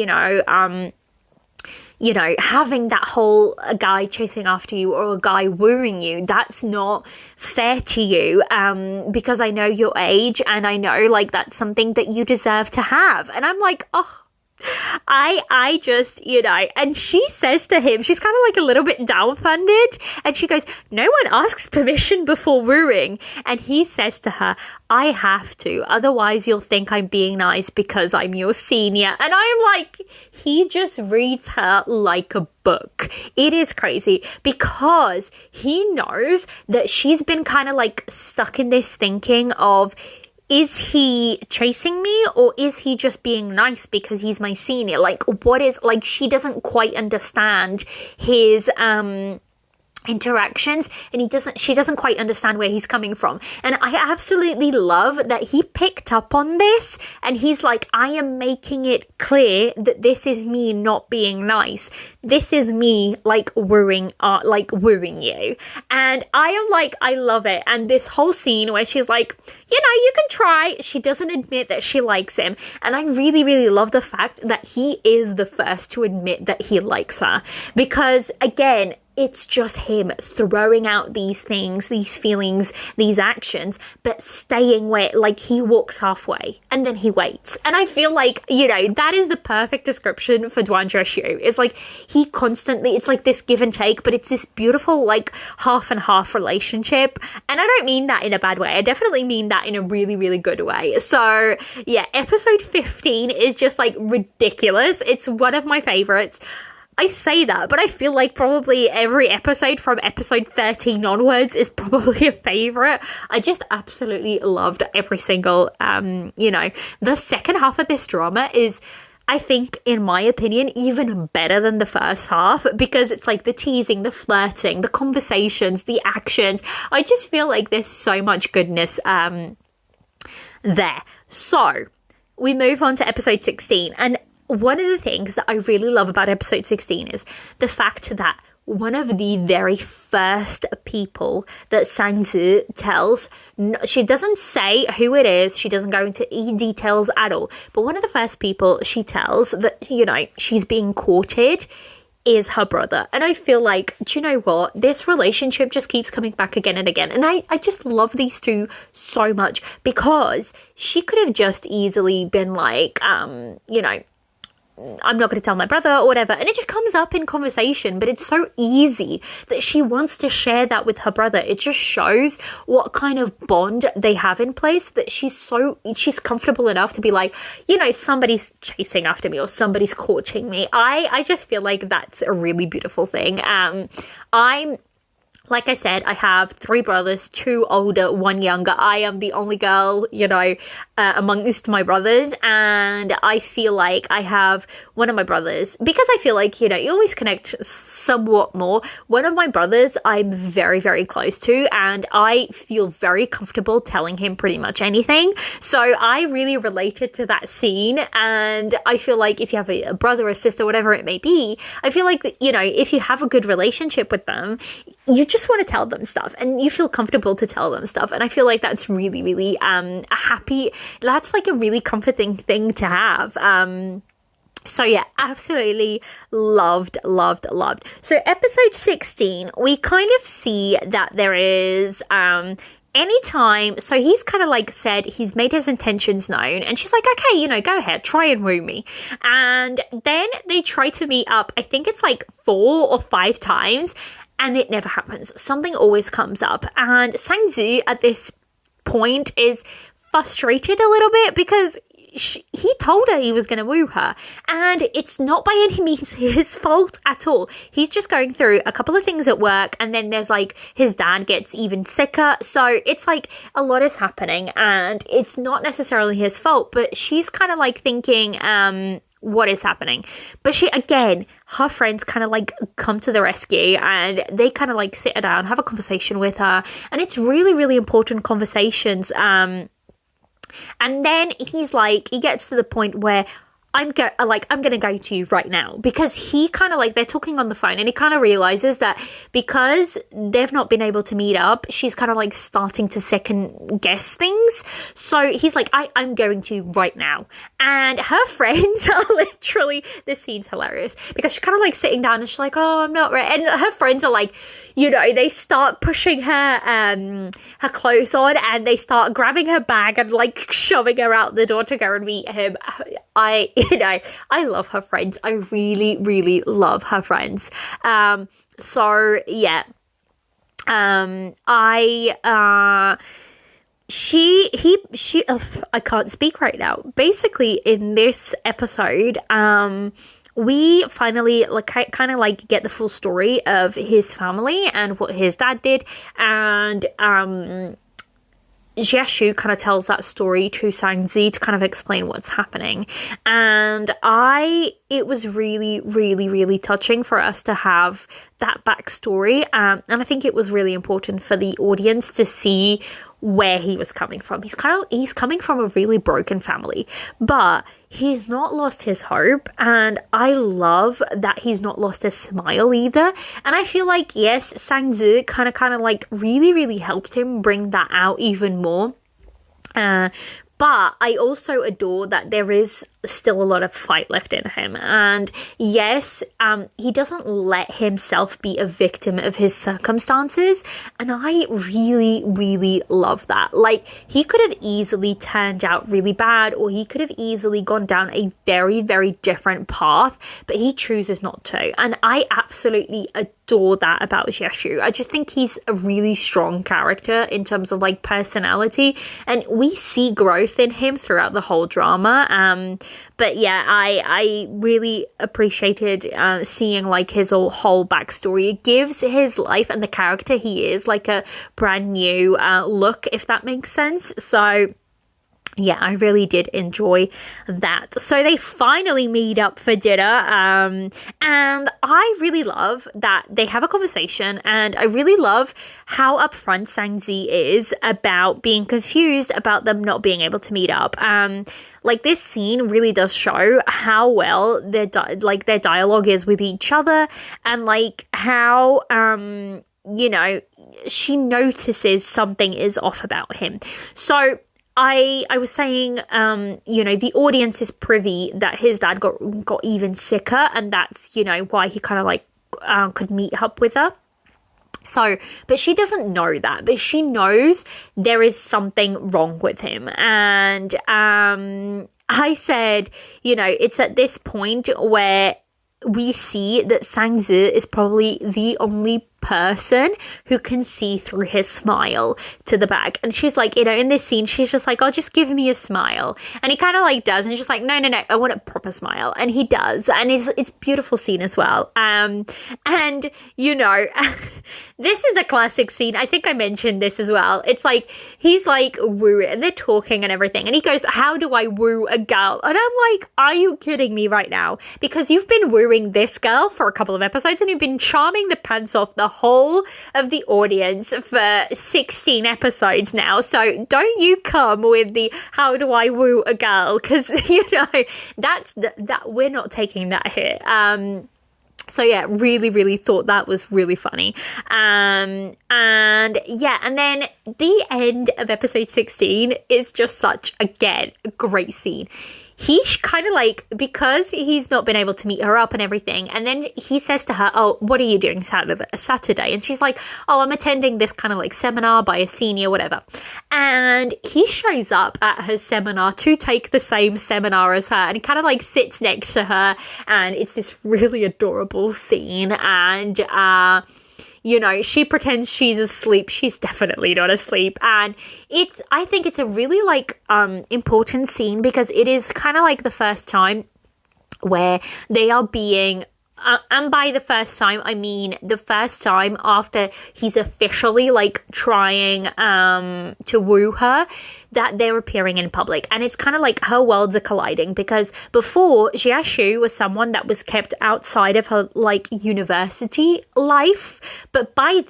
having that whole a guy chasing after you or a guy wooing you. That's not fair to you, because I know your age, and I know like that's something that you deserve to have. And I'm like, oh, I just, and she says to him, she's kind of like a little bit dumbfounded, and she goes, no one asks permission before wooing. And he says to her, I have to, otherwise you'll think I'm being nice because I'm your senior. And I'm like, he just reads her like a book. It is crazy because he knows that she's been kind of like stuck in this thinking of, is he chasing me or is he just being nice because he's my senior? Like, what is, like, she doesn't quite understand his interactions, and she doesn't quite understand where he's coming from. And I absolutely love that he picked up on this, and he's like, I am making it clear that this is me not being nice. This is me like wooing you. And I am like, I love it. And this whole scene where she's like, you can try. She doesn't admit that she likes him. And I really, really love the fact that he is the first to admit that he likes her, because again, it's just him throwing out these things, these feelings, these actions, but staying where, like, he walks halfway and then he waits. And I feel like, that is the perfect description for Dwan Zhuoxiu. It's like he constantly, it's like this give and take, but it's this beautiful, like, half and half relationship. And I don't mean that in a bad way. I definitely mean that in a really, really good way. So, yeah, episode 15 is just, like, ridiculous. It's one of my favorites. I say that, but I feel like probably every episode from episode 13 onwards is probably a favorite. I just absolutely loved every single, the second half of this drama is, I think, in my opinion, even better than the first half, because it's like the teasing, the flirting, the conversations, the actions. I just feel like there's so much goodness there. So we move on to episode 16, and one of the things that I really love about episode 16 is the fact that one of the very first people that Sang-Zi tells. She doesn't say who it is. She doesn't go into details at all. But one of the first people she tells that, you know, she's being courted is her brother. And I feel like, do you know what? This relationship just keeps coming back again and again. And I just love these two so much, because she could have just easily been like, you know, I'm not going to tell my brother or whatever. And it just comes up in conversation, but it's so easy that she wants to share that with her brother. It just shows what kind of bond they have in place, that she's comfortable enough to be like, you know, somebody's chasing after me or somebody's courting me. I just feel like that's a really beautiful thing. Like I said, I have 3 brothers, 2 older, 1 younger. I am the only girl, you know, amongst my brothers. And I feel like I have one of my brothers, because I feel like, you know, you always connect somewhat more. One of my brothers I'm very, very close to, and I feel very comfortable telling him pretty much anything. So I really related to that scene. And I feel like if you have a brother or sister, whatever it may be, I feel like, you know, if you have a good relationship with them, you just want to tell them stuff and you feel comfortable to tell them stuff. And I feel like that's really, really that's like a really comforting thing to have. So yeah, absolutely loved. So episode 16, we kind of see that there is anytime, so he's kind of like said he's made his intentions known, and she's like, okay, you know, go ahead, try and woo me. And then they try to meet up, I think it's like 4 or 5 times, and it never happens. Something always comes up. And Sang-Zi at this point is frustrated a little bit, because he told her he was going to woo her, and it's not by any means his fault at all. He's just going through a couple of things at work, and then there's like his dad gets even sicker, so it's like a lot is happening, and it's not necessarily his fault. But she's kind of like thinking, what is happening? But her friends kind of like come to the rescue, and they kind of like sit her down, have a conversation with her, and it's really, really important conversations. And then he gets to the point where I'm going to go to you right now, because he kind of like, they're talking on the phone, and he kind of realizes that because they've not been able to meet up, she's kind of like starting to second guess things. So he's like, I'm going to you right now. And her friends are literally, this scene's hilarious, because she's kind of like sitting down and she's like, oh, I'm not ready. And her friends are like, you know, they start pushing her clothes on, and they start grabbing her bag and like shoving her out the door to go and meet him. I love her friends. I really, really love her friends. So yeah. I can't speak right now. Basically, in this episode, we finally kind of get the full story of his family and what his dad did, and Jieshu kind of tells that story to Sang-Zi to kind of explain what's happening. And it was really, really, really touching for us to have that backstory. And I think it was really important for the audience to see where he was coming from. He's coming from a really broken family, but he's not lost his hope, and I love that he's not lost his smile either. And I feel like, yes, Sang-Zi kind of like really, really helped him bring that out even more. But I also adore that there is still a lot of fight left in him. And yes, he doesn't let himself be a victim of his circumstances. And I really, really love that. Like, he could have easily turned out really bad, or he could have easily gone down a very, very different path, but he chooses not to. And I absolutely adore that about Jieshu. I just think he's a really strong character in terms of like personality, and we see growth in him throughout the whole drama. But yeah, I really appreciated seeing like his whole backstory. It gives his life and the character he is like a brand new look, if that makes sense. So Yeah, I really did enjoy that. So they finally meet up for dinner, and I really love that they have a conversation, and I really love how upfront Sang-zi is about being confused about them not being able to meet up. Like, this scene really does show how well their dialogue is with each other, and like how you know, she notices something is off about him. So I was saying, you know, the audience is privy that his dad got even sicker, and that's, you know, why he kind of like could meet up with her. So, but she doesn't know that, but she knows there is something wrong with him. And I said, you know, it's at this point where we see that Sang-zi is probably the only person who can see through his smile to the back. And she's like, you know, in this scene, she's just like, oh, just give me a smile. And he kind of like does, and he's just like, no, I want a proper smile. And he does, and it's beautiful scene as well. And you know, this is a classic scene. I think I mentioned this as well. It's like, he's like woo, and they're talking and everything, and he goes, how do I woo a girl? And I'm like, are you kidding me right now? Because you've been wooing this girl for a couple of episodes, and you've been charming the pants off the whole of the audience for 16 episodes now. So don't you come with the how do I woo a girl, because you know that we're not taking that here. So yeah, really thought that was really funny. And yeah, and then the end of episode 16 is just such, again, a great scene. He kind of like, because he's not been able to meet her up and everything, and then he says to her, oh, what are you doing Saturday? And she's like, oh, I'm attending this kind of like seminar by a senior, whatever. And he shows up at her seminar to take the same seminar as her, and he kind of like sits next to her, and it's this really adorable scene. And you know, she pretends she's asleep. She's definitely not asleep. And I think it's a really like important scene, because it is kind of like the first time where they are being and by the first time, I mean the first time after he's officially like trying to woo her, that they're appearing in public. And it's kind of like her worlds are colliding, because before, Jia Shu was someone that was kept outside of her like university life. But by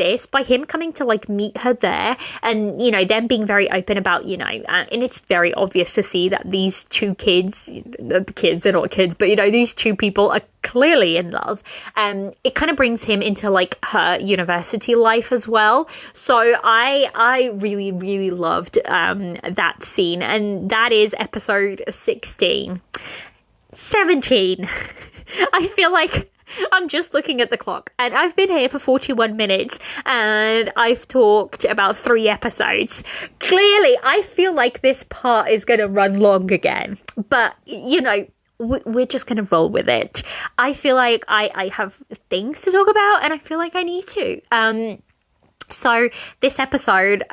him coming to like meet her there, and you know, them being very open about, you know, and it's very obvious to see that they're not kids, but you know, these two people are clearly in love. It kind of brings him into like her university life as well. So I really loved that scene, and that is episode 16. 17. I feel like I'm just looking at the clock, and I've been here for 41 minutes, and I've talked about 3 episodes. Clearly, I feel like this part is going to run long again, but you know, we're just going to roll with it. I feel like I have things to talk about, and I feel like I need to. So this episode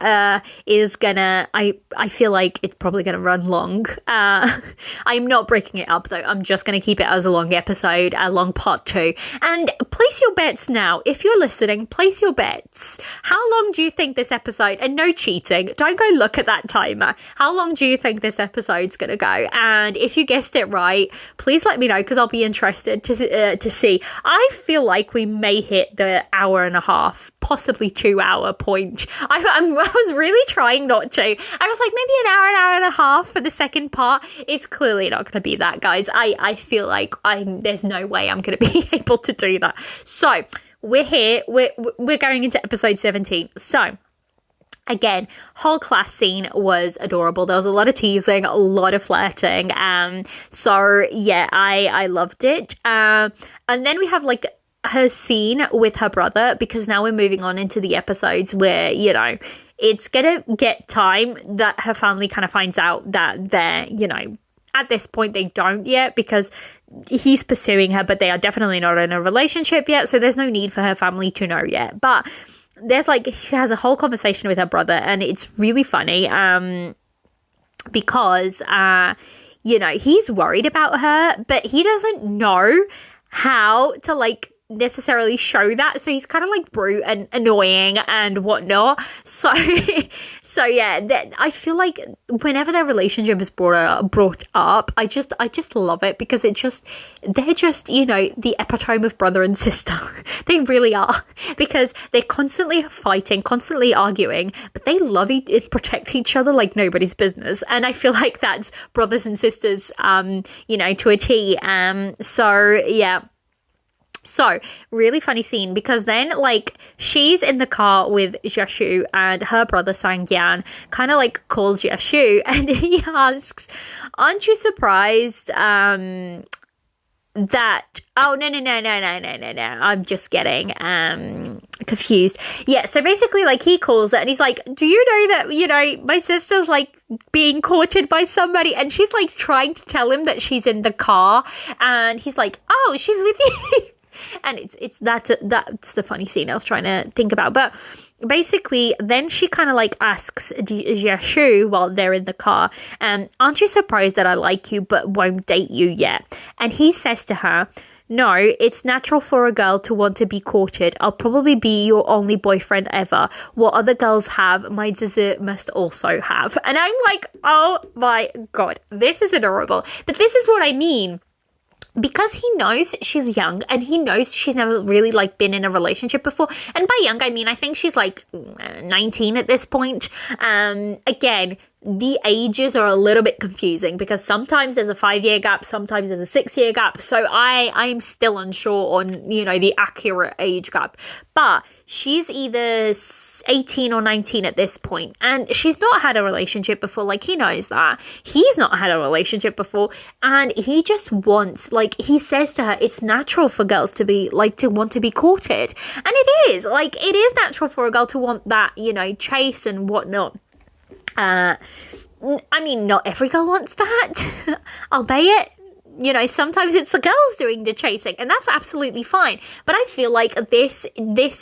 is gonna, I feel like it's probably gonna run long. I'm not breaking it up though. I'm just gonna keep it as a long episode, a long part 2. And place your bets now. If you're listening, place your bets. How long do you think this episode, and no cheating, don't go look at that timer. How long do you think this episode's gonna go? And if you guessed it right, please let me know, because I'll be interested to see. I feel like we may hit the hour and a half, possibly 2 hour point. I was really trying not to. I was like, maybe an hour and a half for the second part. It's clearly not going to be that, guys. I feel like there's no way I'm going to be able to do that. So we're here. We're going into episode 17. So again, whole class scene was adorable. There was a lot of teasing, a lot of flirting. So yeah, I loved it. And then we have like her scene with her brother, because now we're moving on into the episodes where, you know, it's gonna get time that her family kind of finds out that they're, you know, at this point they don't yet, because he's pursuing her, but they are definitely not in a relationship yet, so there's no need for her family to know yet. But there's like, she has a whole conversation with her brother, and it's really funny because you know, he's worried about her, but he doesn't know how to like necessarily show that, so he's kind of like brute and annoying and whatnot. So yeah, I feel like whenever their relationship is brought up, I just love it, because they're just the epitome of brother and sister. They really are, because they're constantly fighting, constantly arguing, but they love and protect each other like nobody's business. And I feel like that's brothers and sisters to a T. So yeah. So, really funny scene, because then, like, she's in the car with Jashu, and her brother Sangyan kind of, like, calls Jashu, and he asks, aren't you surprised that... Oh, no, I'm just getting confused. Yeah, so basically, like, he calls her, and he's like, do you know that, my sister's, like, being courted by somebody? And she's, like, trying to tell him that she's in the car, and he's like, oh, she's with you. And that's the funny scene I was trying to think about. But basically, then she kind of like asks Jashu while they're in the car, aren't you surprised that I like you but won't date you yet? And he says to her, no, it's natural for a girl to want to be courted. I'll probably be your only boyfriend ever. What other girls have, my Zizi must also have. And I'm like, oh my God, this is adorable. But this is what I mean. Because he knows she's young, and he knows she's never really, like, been in a relationship before. And by young, I mean, I think she's, like, 19 at this point. Again, the ages are a little bit confusing, because sometimes there's a 5-year gap, sometimes there's a 6-year gap. So I'm still unsure on, the accurate age gap. But she's either 18 or 19 at this point, and she's not had a relationship before. Like, he knows that. He's not had a relationship before, and he just wants, like, he says to her, it's natural for girls to be, like, to want to be courted. And it is. Like, it is natural for a girl to want that, chase and whatnot. I mean, not every girl wants that, albeit, sometimes it's the girls doing the chasing, and that's absolutely fine. But I feel like this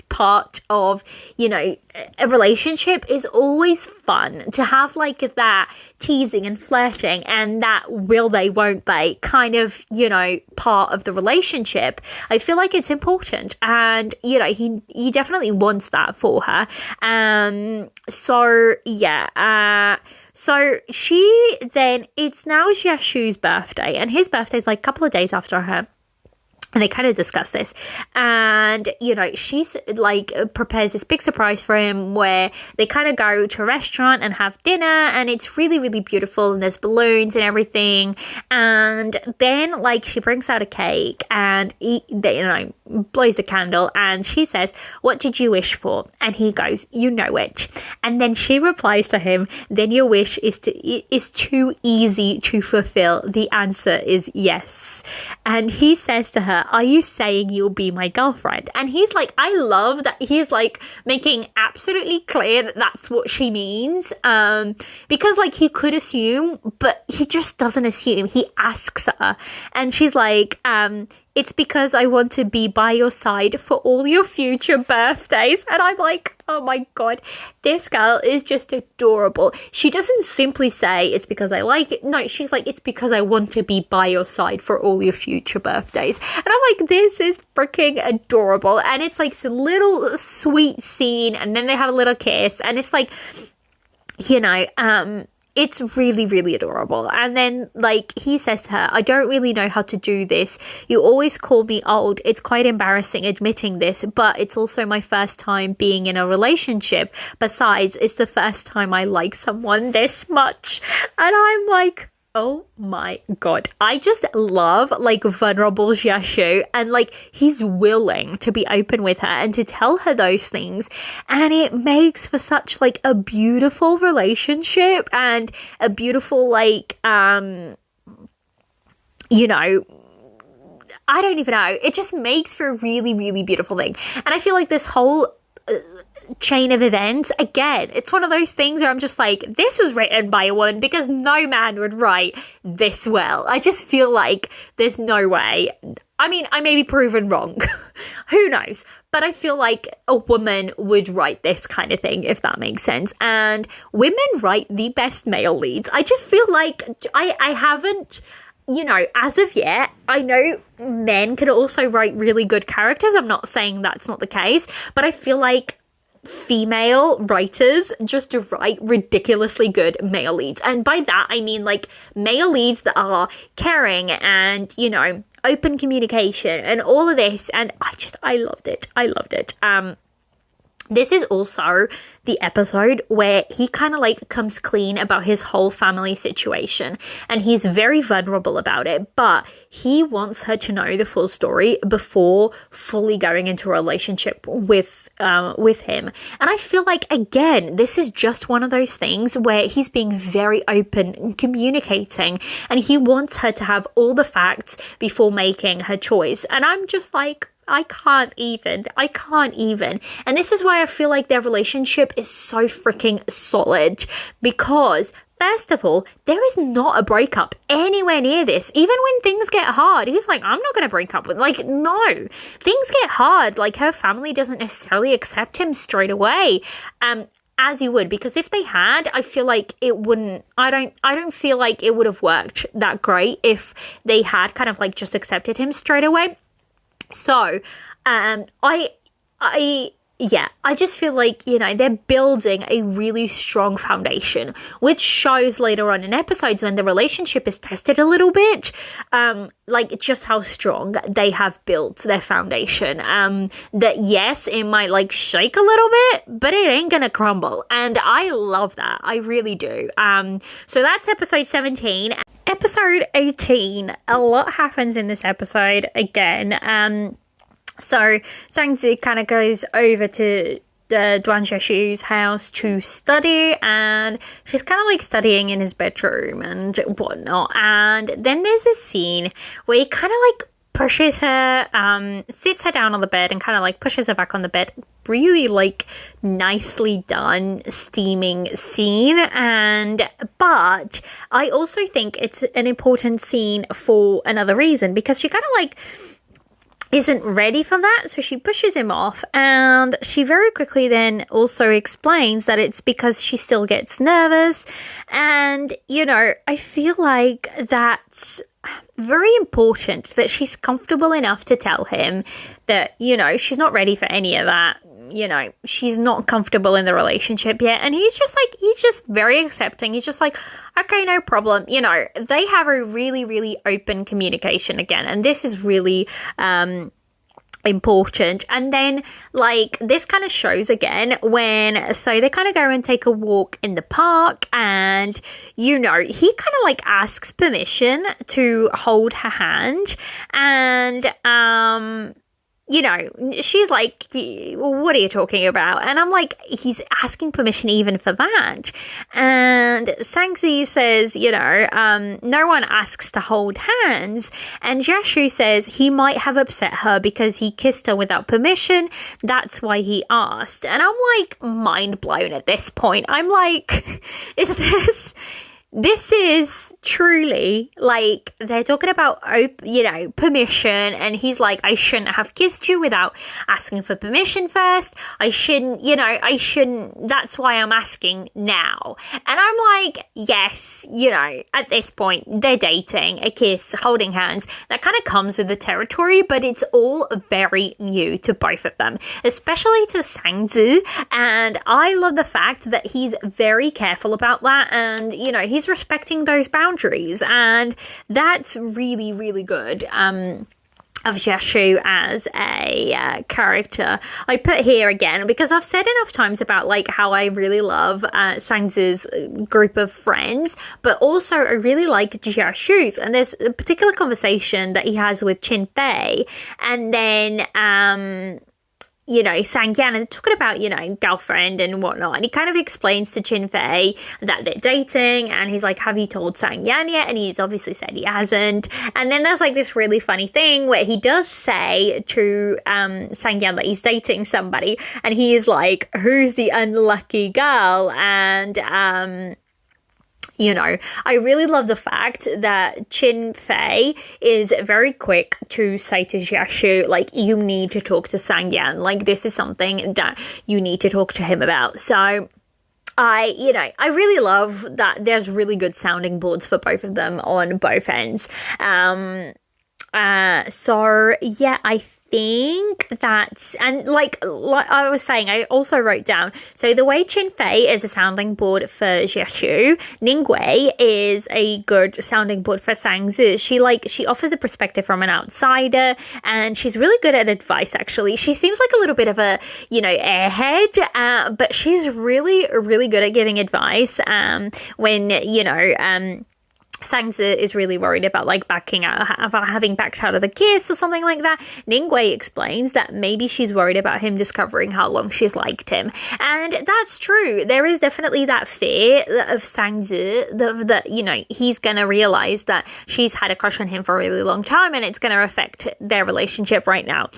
part of, a relationship is always fun to have, like, that teasing and flirting and that will they, won't they kind of, part of the relationship. I feel like it's important, and, he definitely wants that for her. So, yeah, so she then, it's now Jashu's birthday, and his birthday is like a couple of days after her. And they kind of discuss this, and she's like prepares this big surprise for him where they kind of go to a restaurant and have dinner, and it's really, really beautiful, and there's balloons and everything. And then, like, she brings out a cake and blows a candle, and she says, what did you wish for? And he goes, you know it. And then she replies to him, then your wish is too easy to fulfill. The answer is yes. And he says to her, are you saying you'll be my girlfriend? And he's like, I love that he's like making absolutely clear that that's what she means. Because, like, he could assume, but he just doesn't assume. He asks her, and she's like, it's because I want to be by your side for all your future birthdays. And I'm like, oh my God, this girl is just adorable. She doesn't simply say it's because I like it. No, she's like, it's because I want to be by your side for all your future birthdays. And I'm like, this is freaking adorable. And it's like a little sweet scene, and then they have a little kiss, and it's like, it's really, really adorable. And then, like, he says to her, I don't really know how to do this. You always call me old. It's quite embarrassing admitting this, but it's also my first time being in a relationship. Besides, it's the first time I like someone this much. And I'm like, oh my God. I just love, like, vulnerable Jashu, and, like, he's willing to be open with her and to tell her those things, and it makes for such, like, a beautiful relationship and a beautiful, like, I don't even know. It just makes for a really, really beautiful thing. And I feel like this whole chain of events, again, it's one of those things where I'm just like, this was written by a woman, because no man would write this well. I just feel like there's no way. I mean, I may be proven wrong. Who knows? But I feel like a woman would write this kind of thing, if that makes sense. And women write the best male leads. I just feel like I haven't you know, as of yet, I know men can also write really good characters. I'm not saying that's not the case, but I feel like female writers just write ridiculously good male leads. And by that, I mean, like, male leads that are caring and, you know, open communication and all of this. And I loved it. I loved it. This is also the episode where he kind of like comes clean about his whole family situation, and he's very vulnerable about it, but he wants her to know the full story before fully going into a relationship with him. And I feel like, again, this is just one of those things where he's being very open and communicating, and he wants her to have all the facts before making her choice. And I'm just like, I can't even. And this is why I feel like their relationship is so freaking solid, because first of all, there is not a breakup anywhere near this. Even when things get hard, he's like, I'm not going to break up with, like, no. Things get hard. Like, her family doesn't necessarily accept him straight away. As you would, because if they had, I feel like it wouldn't, I don't feel like it would have worked that great if they had kind of like just accepted him straight away. So, I just feel like, you know, they're building a really strong foundation, which shows later on in episodes when the relationship is tested a little bit, like just how strong they have built their foundation. That yes, it might like shake a little bit, but it ain't gonna crumble. And I love that. I really do. So that's episode 17. Episode 18, a lot happens in this episode again. So Zhangzi kind of goes over to Duan Xiaoshu's house to study, and she's kind of like studying in his bedroom and whatnot. And then there's this scene where he kind of like pushes her, sits her down on the bed and kind of like pushes her back on the bed. Really like nicely done steaming scene. But I also think it's an important scene for another reason, because she kind of like isn't ready for that, so she pushes him off, and she very quickly then also explains that it's because she still gets nervous. And, you know, I feel like that's very important, that she's comfortable enough to tell him that, you know, she's not ready for any of that. You know, she's not comfortable in the relationship yet. And he's just very accepting. He's just like, okay, no problem. You know, they have a really, really open communication again. And this is really important. And then like this kind of shows again so they kind of go and take a walk in the park, and you know, he kind of like asks permission to hold her hand, and you know, she's like, what are you talking about? And I'm like, he's asking permission even for that. And Zhangzi says, you know, no one asks to hold hands. And Xiaoshu says he might have upset her because he kissed her without permission. That's why he asked. And I'm like mind blown at this point. I'm like, this is truly like, they're talking about, you know, permission, and he's like, I shouldn't have kissed you without asking for permission first. I shouldn't, that's why I'm asking now. And I'm like, yes, you know, at this point, they're dating, a kiss, holding hands, that kind of comes with the territory, but it's all very new to both of them, especially to Zhangzi. And I love the fact that he's very careful about that, and, you know, he's respecting those boundaries, and that's really, really good. Of Xiaoshu as a character. I put here again, because I've said enough times about like how I really love Zhangzi's group of friends, but also I really like Xiaoshu's. And there's a particular conversation that he has with Qin Fei, and then you know, Sang Yan, and talking about, you know, girlfriend and whatnot. And he kind of explains to Qin Fei that they're dating, and he's like, have you told Sang Yan yet? And he's obviously said he hasn't. And then there's like this really funny thing where he does say to Sang Yan that he's dating somebody, and he is like, who's the unlucky girl? And you know, I really love the fact that Qin Fei is very quick to say to Xiaoshu, like, you need to talk to Sang Yan. Like, this is something that you need to talk to him about. So I really love that there's really good sounding boards for both of them on both ends. So yeah, I think that's, and like I was saying, I also wrote down, so the way Chin Fei is a sounding board for Jiaxu, Ningwei is a good sounding board for Sang Zi. She offers a perspective from an outsider, and she's really good at advice, actually. She seems like a little bit of a, airhead, but she's really, really good at giving advice, when, Sang Zi is really worried about having backed out of the kiss or something like that. Ningwei explains that maybe she's worried about him discovering how long she's liked him. And that's true. There is definitely that fear of Sang Zi that he's going to realize that she's had a crush on him for a really long time and it's going to affect their relationship right now.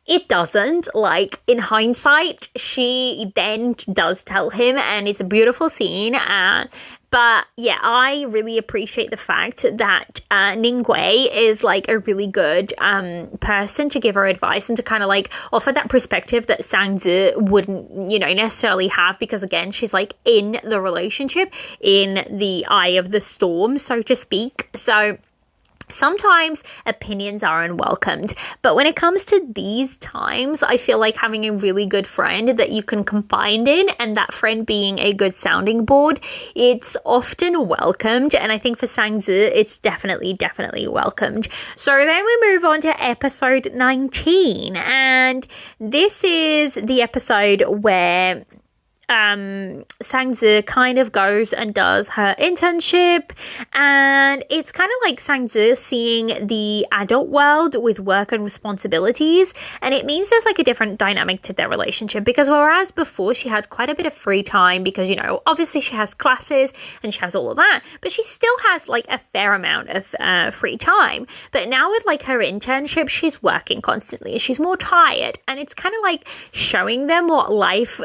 It doesn't. Like, in hindsight, she then does tell him, and it's a beautiful scene. But yeah, I really appreciate the fact that Ningwei is like a really good person to give her advice and to kind of like offer that perspective that Sang Zi wouldn't, necessarily have, because again, she's like in the relationship, in the eye of the storm, so to speak. So sometimes opinions are unwelcomed, but when it comes to these times, I feel like having a really good friend that you can confide in, and that friend being a good sounding board, it's often welcomed. And I think for Sang Zi, it's definitely welcomed. So then we move on to episode 19, and this is the episode where Sang Zi kind of goes and does her internship, and it's kind of like Sang Zi seeing the adult world with work and responsibilities, and it means there's like a different dynamic to their relationship, because whereas before she had quite a bit of free time because obviously she has classes and she has all of that, but she still has like a fair amount of free time. But now with like her internship, she's working constantly, she's more tired, and it's kind of like showing them what life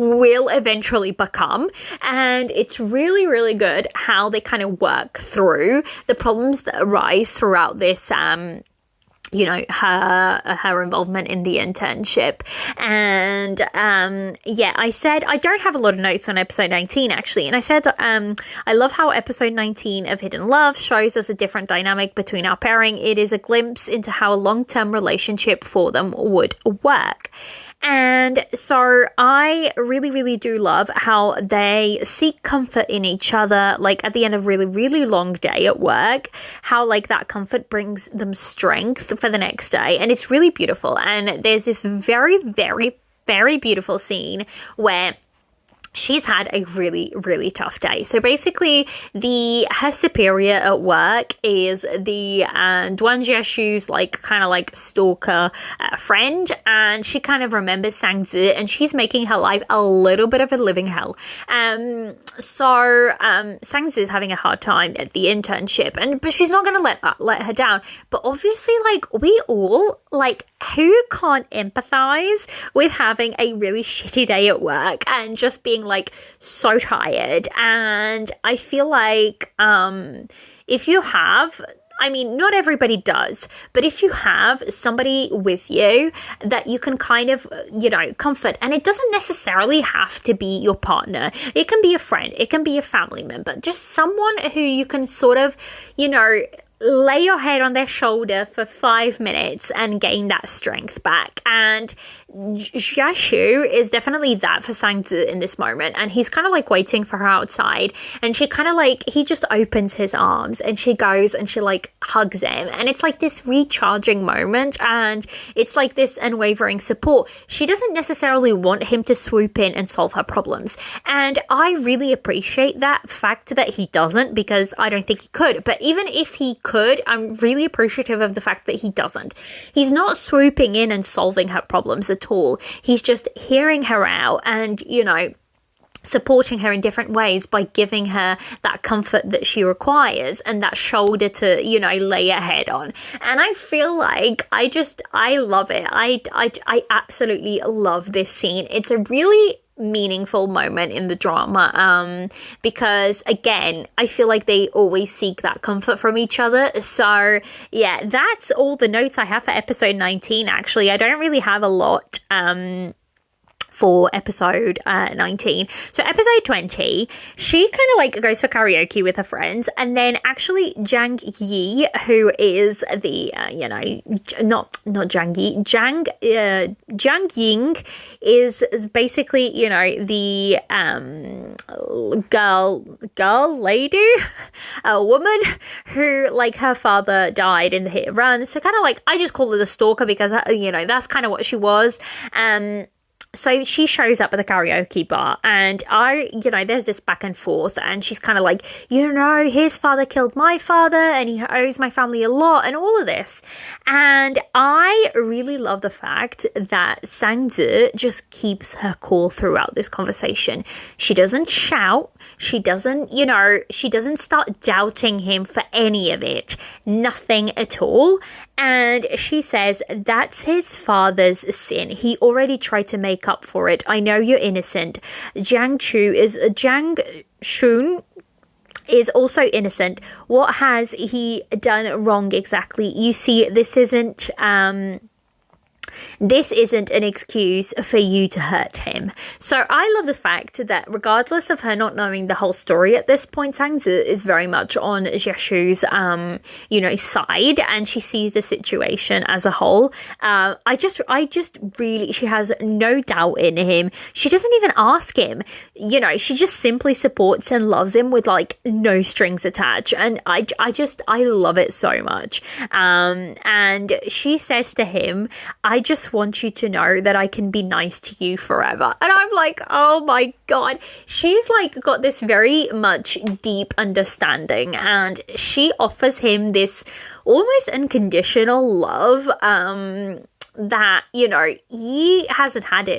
will eventually become. And it's really, really good how they kind of work through the problems that arise throughout this her involvement in the internship. And I said I don't have a lot of notes on episode 19 actually, and I said I love how episode 19 of Hidden Love shows us a different dynamic between our pairing. It is a glimpse into how a long-term relationship for them would work. And so I really, really do love how they seek comfort in each other, like at the end of a really, really long day at work, how like that comfort brings them strength for the next day. And it's really beautiful. And there's this very, very, very beautiful scene where she's had a really, really tough day. So basically, her superior at work is the Duan Jiaxu's kind of stalker friend, and she kind of remembers Sang Zi, and she's making her life a little bit of a living hell. So Sang Zi is having a hard time at the internship, but she's not going to let her down. But obviously, we all, who can't empathize with having a really shitty day at work and just being so tired? And I feel like if you have, not everybody does, but if you have somebody with you that you can kind of, comfort, and it doesn't necessarily have to be your partner. It can be a friend, it can be a family member, just someone who you can sort of, lay your head on their shoulder for 5 minutes and gain that strength back. And Jiaxu is definitely that for Sang Zi in this moment, and he's kind of waiting for her outside, and she kind of he just opens his arms and she goes and she hugs him, and it's this recharging moment, and it's this unwavering support. She doesn't necessarily want him to swoop in and solve her problems, and I really appreciate that fact that he doesn't, because I don't think he could. But even if he could, I'm really appreciative of the fact that he doesn't. He's not swooping in and solving her problems at all. He's just hearing her out and, supporting her in different ways by giving her that comfort that she requires and that shoulder to, lay her head on. And I feel like I love it. I absolutely love this scene. It's a really meaningful moment in the drama, because again, I feel like they always seek that comfort from each other. So yeah, that's all the notes I have for episode 19. Actually, I don't really have a lot for episode 19. So episode 20, she kind of like goes for karaoke with her friends, and then actually Jang Yi, who is the not Jang Yi, Jang Ying is basically the girl lady, a woman who like her father died in the hit and run, so kind of like I just call her the stalker because that's kind of what she was. So she shows up at the karaoke bar, and there's this back and forth, and she's kind of like, his father killed my father and he owes my family a lot and all of this. And I really love the fact that Sang-zi just keeps her cool throughout this conversation. She doesn't shout. She doesn't start doubting him for any of it. Nothing at all. And she says, that's his father's sin. He already tried to make up for it. I know you're innocent. Jiang Shun is also innocent. What has he done wrong exactly? You see, this isn't an excuse for you to hurt him. So I love the fact that regardless of her not knowing the whole story at this point, Sang-zi is very much on Jieshu's, side, and she sees the situation as a whole. I just really, she has no doubt in him. She doesn't even ask him. She just simply supports and loves him with like no strings attached. And I love it so much. And she says to him, I just want you to know that I can be nice to you forever. And I'm like, oh my God. She's like got this very much deep understanding, and she offers him this almost unconditional love that he hasn't had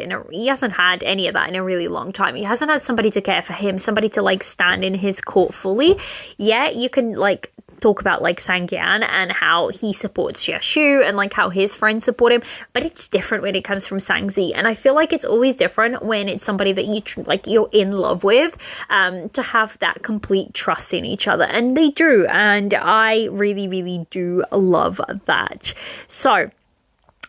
any of that in a really long time. He hasn't had somebody to care for him, somebody to like stand in his court fully. Yeah, you can like talk about like Sang-yan and how he supports Jieshu and like how his friends support him, but it's different when it comes from Sang-zi. And I feel like it's always different when it's somebody that you're in love with, to have that complete trust in each other, and they do, and I really, really do love that. So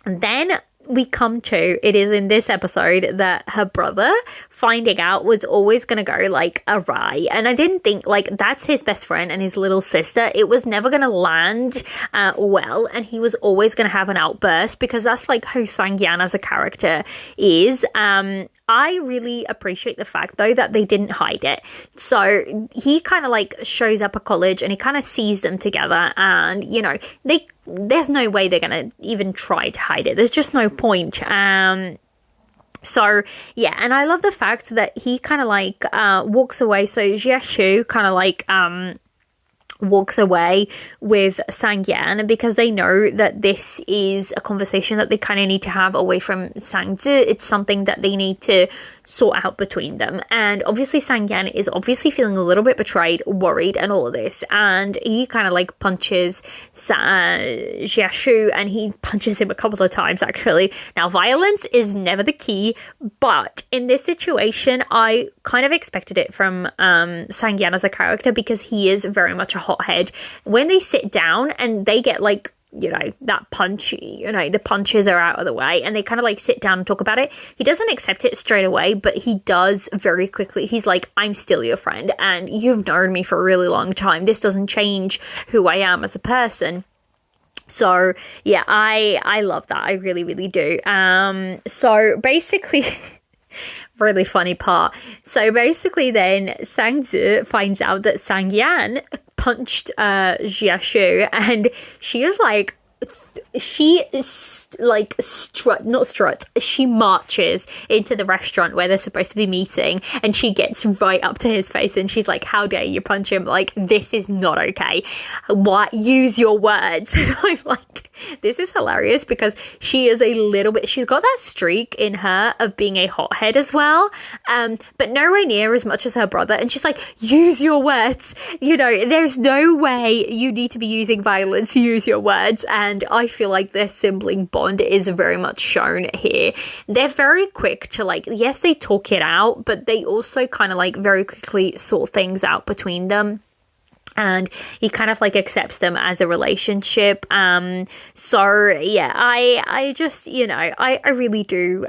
then we come to, it is in this episode that her brother finding out was always going to go like awry. And I didn't think like that's his best friend and his little sister. It was never going to land well. And he was always going to have an outburst because that's like who Sang-yan as a character is. I really appreciate the fact though that they didn't hide it. So he kind of like shows up at college and he kind of sees them together, and there's no way they're going to even try to hide it. There's just no point. So yeah, and I love the fact that he kind of like walks away. So Jieshu kind of like walks away with Sang-yan because they know that this is a conversation that they kind of need to have away from Sang-zi. It's something that they need to sort out between them. And obviously Sang-yan is obviously feeling a little bit betrayed, worried, and all of this. And he kind of like punches Jieshu, and he punches him a couple of times actually. Now, violence is never the key, but in this situation, I kind of expected it from Sang-yan as a character because he is very much a hothead. When they sit down and they get like that punch, the punches are out of the way and they kind of like sit down and talk about it, he doesn't accept it straight away, but he does very quickly. He's like, I'm still your friend and you've known me for a really long time. This doesn't change who I am as a person. So yeah, I love that. I really, really do. So basically really funny part. So basically then Sang-zi finds out that Sang-yan punched Jieshu, and she is like, she marches into the restaurant where they're supposed to be meeting, and she gets right up to his face and she's like, how dare you punch him, like this is not okay, what, use your words. I'm like, this is hilarious because she is a little bit, she's got that streak in her of being a hothead as well, but nowhere near as much as her brother. And she's like, use your words, there's no way you need to be using violence, use your words. And I feel like their sibling bond is very much shown here. They're very quick to like, yes, they talk it out, but they also kind of like very quickly sort things out between them. And he kind of like accepts them as a relationship. So yeah, I just, I really do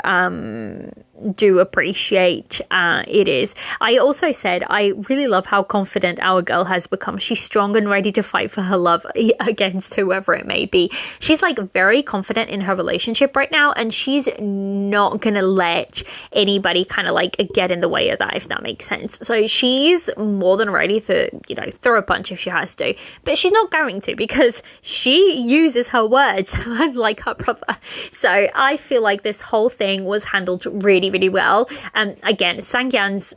do appreciate it is. I also said I really love how confident our girl has become. She's strong and ready to fight for her love against whoever it may be. She's like very confident in her relationship right now, and she's not gonna let anybody kind of like get in the way of that, if that makes sense. So she's more than ready to, you know, throw a punch if she has to, but she's not going to, because she uses her words unlike her brother. So I feel like this whole thing was handled really, really well. Again, Sangyan's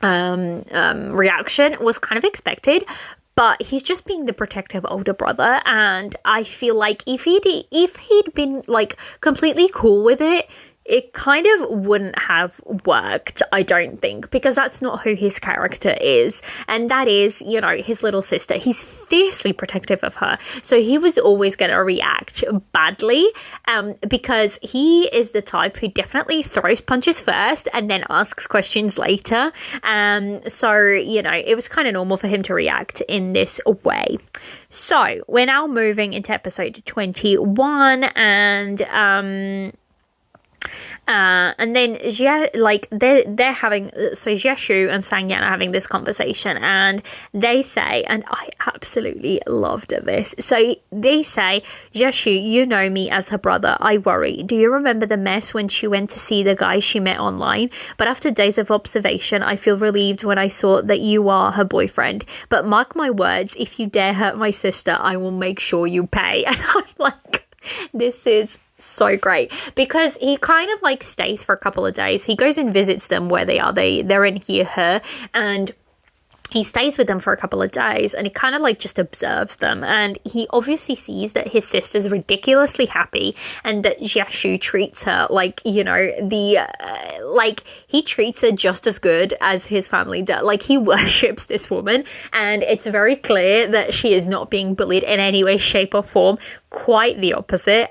reaction was kind of expected, but he's just being the protective older brother, and I feel like if he'd been like completely cool with it, it kind of wouldn't have worked, I don't think, because that's not who his character is. And that is, you know, his little sister. He's fiercely protective of her. So he was always going to react badly, because he is the type who definitely throws punches first and then asks questions later. So, you know, it was kind of normal for him to react in this way. So we're now moving into episode 21, and then they're having, so Jiashu and Sangyan are having this conversation, and they say, and I absolutely loved this. So they say, Jiashu, you know me as her brother. I worry. Do you remember the mess when she went to see the guy she met online? But after days of observation, I feel relieved when I saw that you are her boyfriend. But mark my words, if you dare hurt my sister, I will make sure you pay. And I'm like, this is so great, because he kind of like stays for a couple of days. He goes and visits them where they are. They're in Yehe, and he stays with them for a couple of days, and he kind of like just observes them, and he obviously sees that his sister's ridiculously happy, and that Jiashu treats her like, you know, like he treats her just as good as his family does. Like, he worships this woman, and it's very clear that she is not being bullied in any way, shape or form. Quite the opposite.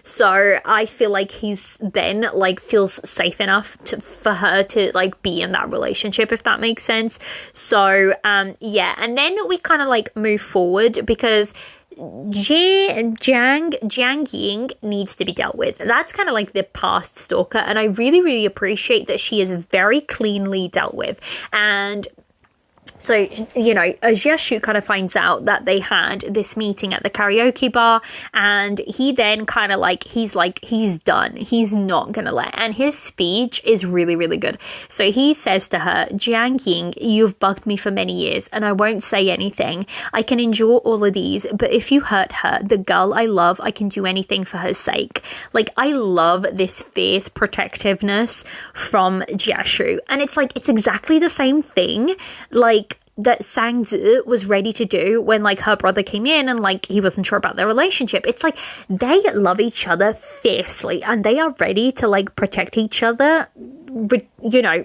So I feel like he's then like feels safe enough for her to like be in that relationship, if that makes sense. So yeah, and then we kind of like move forward, because Jiang Ying needs to be dealt with. That's kind of like the past stalker, and I really, really appreciate that she is very cleanly dealt with. And so, you know, Jiashu kind of finds out that they had this meeting at the karaoke bar, and he then kind of like, he's done. He's not going to let. And his speech is really, really good. So he says to her, Jiang Ying, you've bugged me for many years, and I won't say anything. I can endure all of these, but if you hurt her, the girl I love, I can do anything for her sake. Like, I love this fierce protectiveness from Jiashu. And it's like, it's exactly the same thing, like, that Sangzi was ready to do when like her brother came in and like he wasn't sure about their relationship. It's like they love each other fiercely, and they are ready to like protect each other, you know,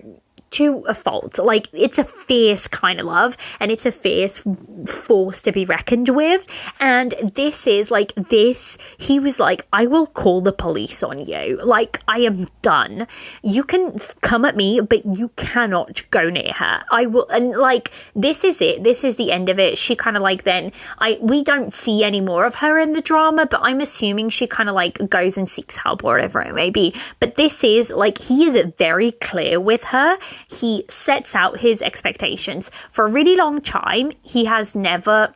to a fault. Like, it's a fierce kind of love, and it's a fierce force to be reckoned with. And this is like this, he was like, I will call the police on you. Like, I am done. You can come at me, but you cannot go near her. I will. And like, this is it. This is the end of it. She kind of like, then we don't see any more of her in the drama, but I'm assuming she kind of like goes and seeks help or whatever it may be. But this is like, he is very clear with her. He sets out his expectations. For a really long time, he has never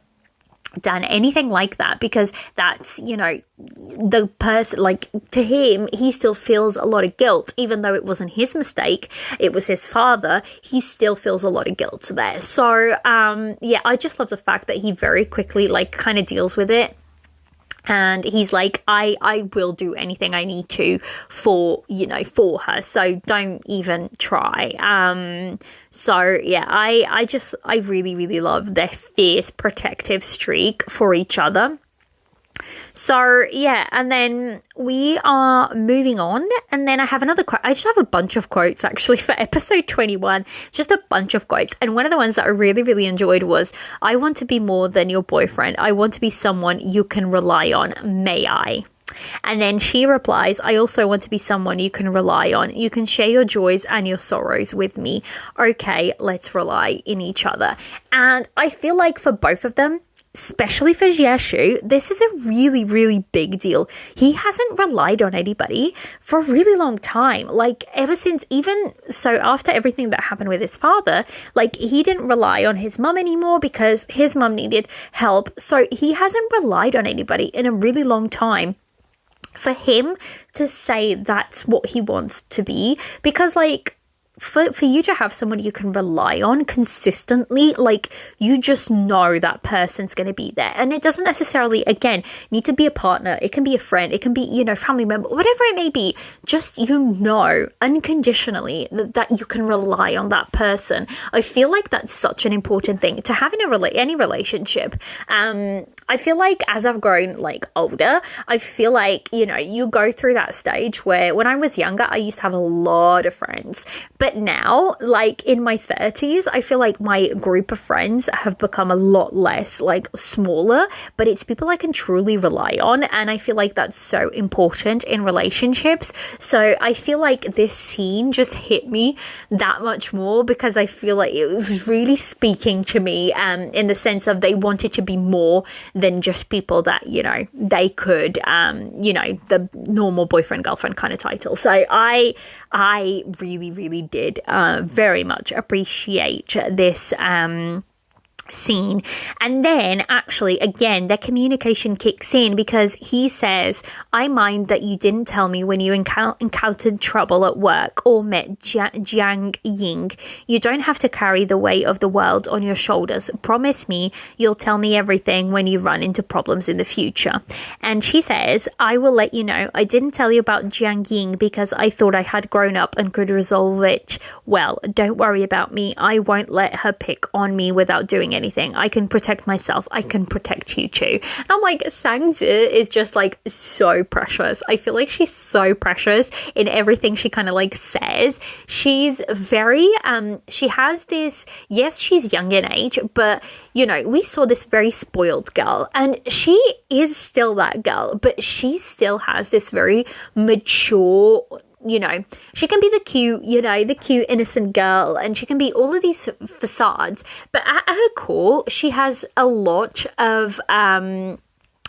done anything like that, because that's, you know, the person, like, to him, he still feels a lot of guilt, even though it wasn't his mistake, it was his father. He still feels a lot of guilt there. So yeah, I just love the fact that he very quickly like kind of deals with it. And he's like, I will do anything I need to for her. So don't even try. So yeah, I really, really love their fierce protective streak for each other. So yeah, and then we are moving on, and then I have another quote. I just have a bunch of quotes actually for episode 21, just a bunch of quotes. And one of the ones that I really, really enjoyed was, I want to be more than your boyfriend. I want to be someone you can rely on. May I? And then she replies, I also want to be someone you can rely on. You can share your joys and your sorrows with me. Okay, let's rely in each other. And I feel like for both of them, especially for Jiaxu, this is a really, really big deal. He hasn't relied on anybody for a really long time. Like, ever since, even so, after everything that happened with his father, like, he didn't rely on his mum anymore because his mum needed help. So he hasn't relied on anybody in a really long time. For him to say that's what he wants to be, because, like, for you to have someone you can rely on consistently, like, you just know that person's going to be there. And it doesn't necessarily, again, need to be a partner. It can be a friend. It can be, you know, family member, whatever it may be. Just, you know, unconditionally that you can rely on that person. I feel like that's such an important thing to have in any relationship. I feel like as I've grown, like, older, I feel like, you know, you go through that stage where when I was younger, I used to have a lot of friends. But now, like, in my 30s, I feel like my group of friends have become a lot less, like, smaller, but it's people I can truly rely on. And I feel like that's so important in relationships. So I feel like this scene just hit me that much more because I feel like it was really speaking to me in the sense of they wanted to be more than just people that, you know, they could, you know, the normal boyfriend, girlfriend kind of title. So I really, really did very much appreciate this scene. And then actually, again, their communication kicks in because he says, I mind that you didn't tell me when you encountered trouble at work or met Jiang Ying. You don't have to carry the weight of the world on your shoulders. Promise me you'll tell me everything when you run into problems in the future. And she says, I will let you know. I didn't tell you about Jiang Ying because I thought I had grown up and could resolve it well. Don't worry about me. I won't let her pick on me without doing anything. I can protect myself. I can protect you too. And I'm like, Sang-zi is just like so precious. I feel like she's so precious in everything she kind of like says. She's very, she has this, yes, she's young in age, but you know, we saw this very spoiled girl and she is still that girl, but she still has this very mature, you know, she can be the cute, you know, the cute innocent girl, and she can be all of these facades, but at her core, she has a lot of,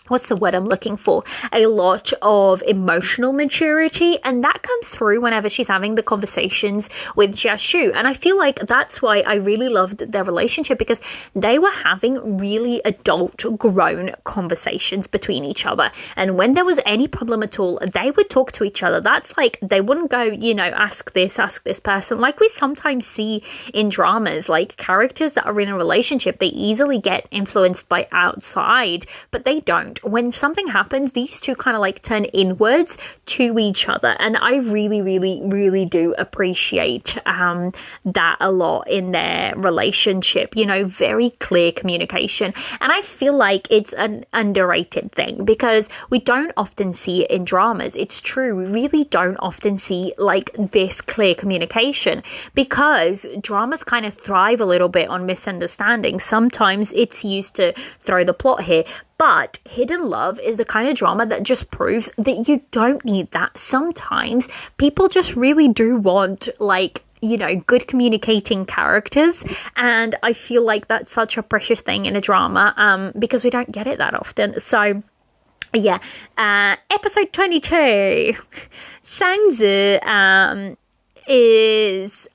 what's the word I'm looking for? A lot of emotional maturity, and that comes through whenever she's having the conversations with Jiaxu. And I feel like that's why I really loved their relationship, because they were having really adult, grown conversations between each other. And when there was any problem at all, they would talk to each other. That's like, they wouldn't go, you know, ask this person. Like we sometimes see in dramas, like characters that are in a relationship, they easily get influenced by outside, but they don't. When something happens, these two kind of like turn inwards to each other. And I really, really, really do appreciate that a lot in their relationship, you know, very clear communication. And I feel like it's an underrated thing because we don't often see it in dramas. It's true. We really don't often see like this clear communication because dramas kind of thrive a little bit on misunderstanding. Sometimes it's used to throw the plot here. But Hidden Love is the kind of drama that just proves that you don't need that. Sometimes people just really do want, like, you know, good communicating characters. And I feel like that's such a precious thing in a drama because we don't get it that often. So, yeah. Episode 22. Sang-zi is...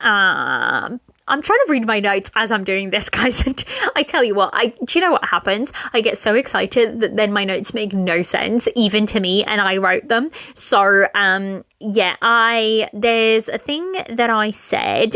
I'm trying to read my notes as I'm doing this, guys. And I tell you what, do you know what happens? I get so excited that then my notes make no sense, even to me, and I wrote them. So, yeah, there's a thing that I said,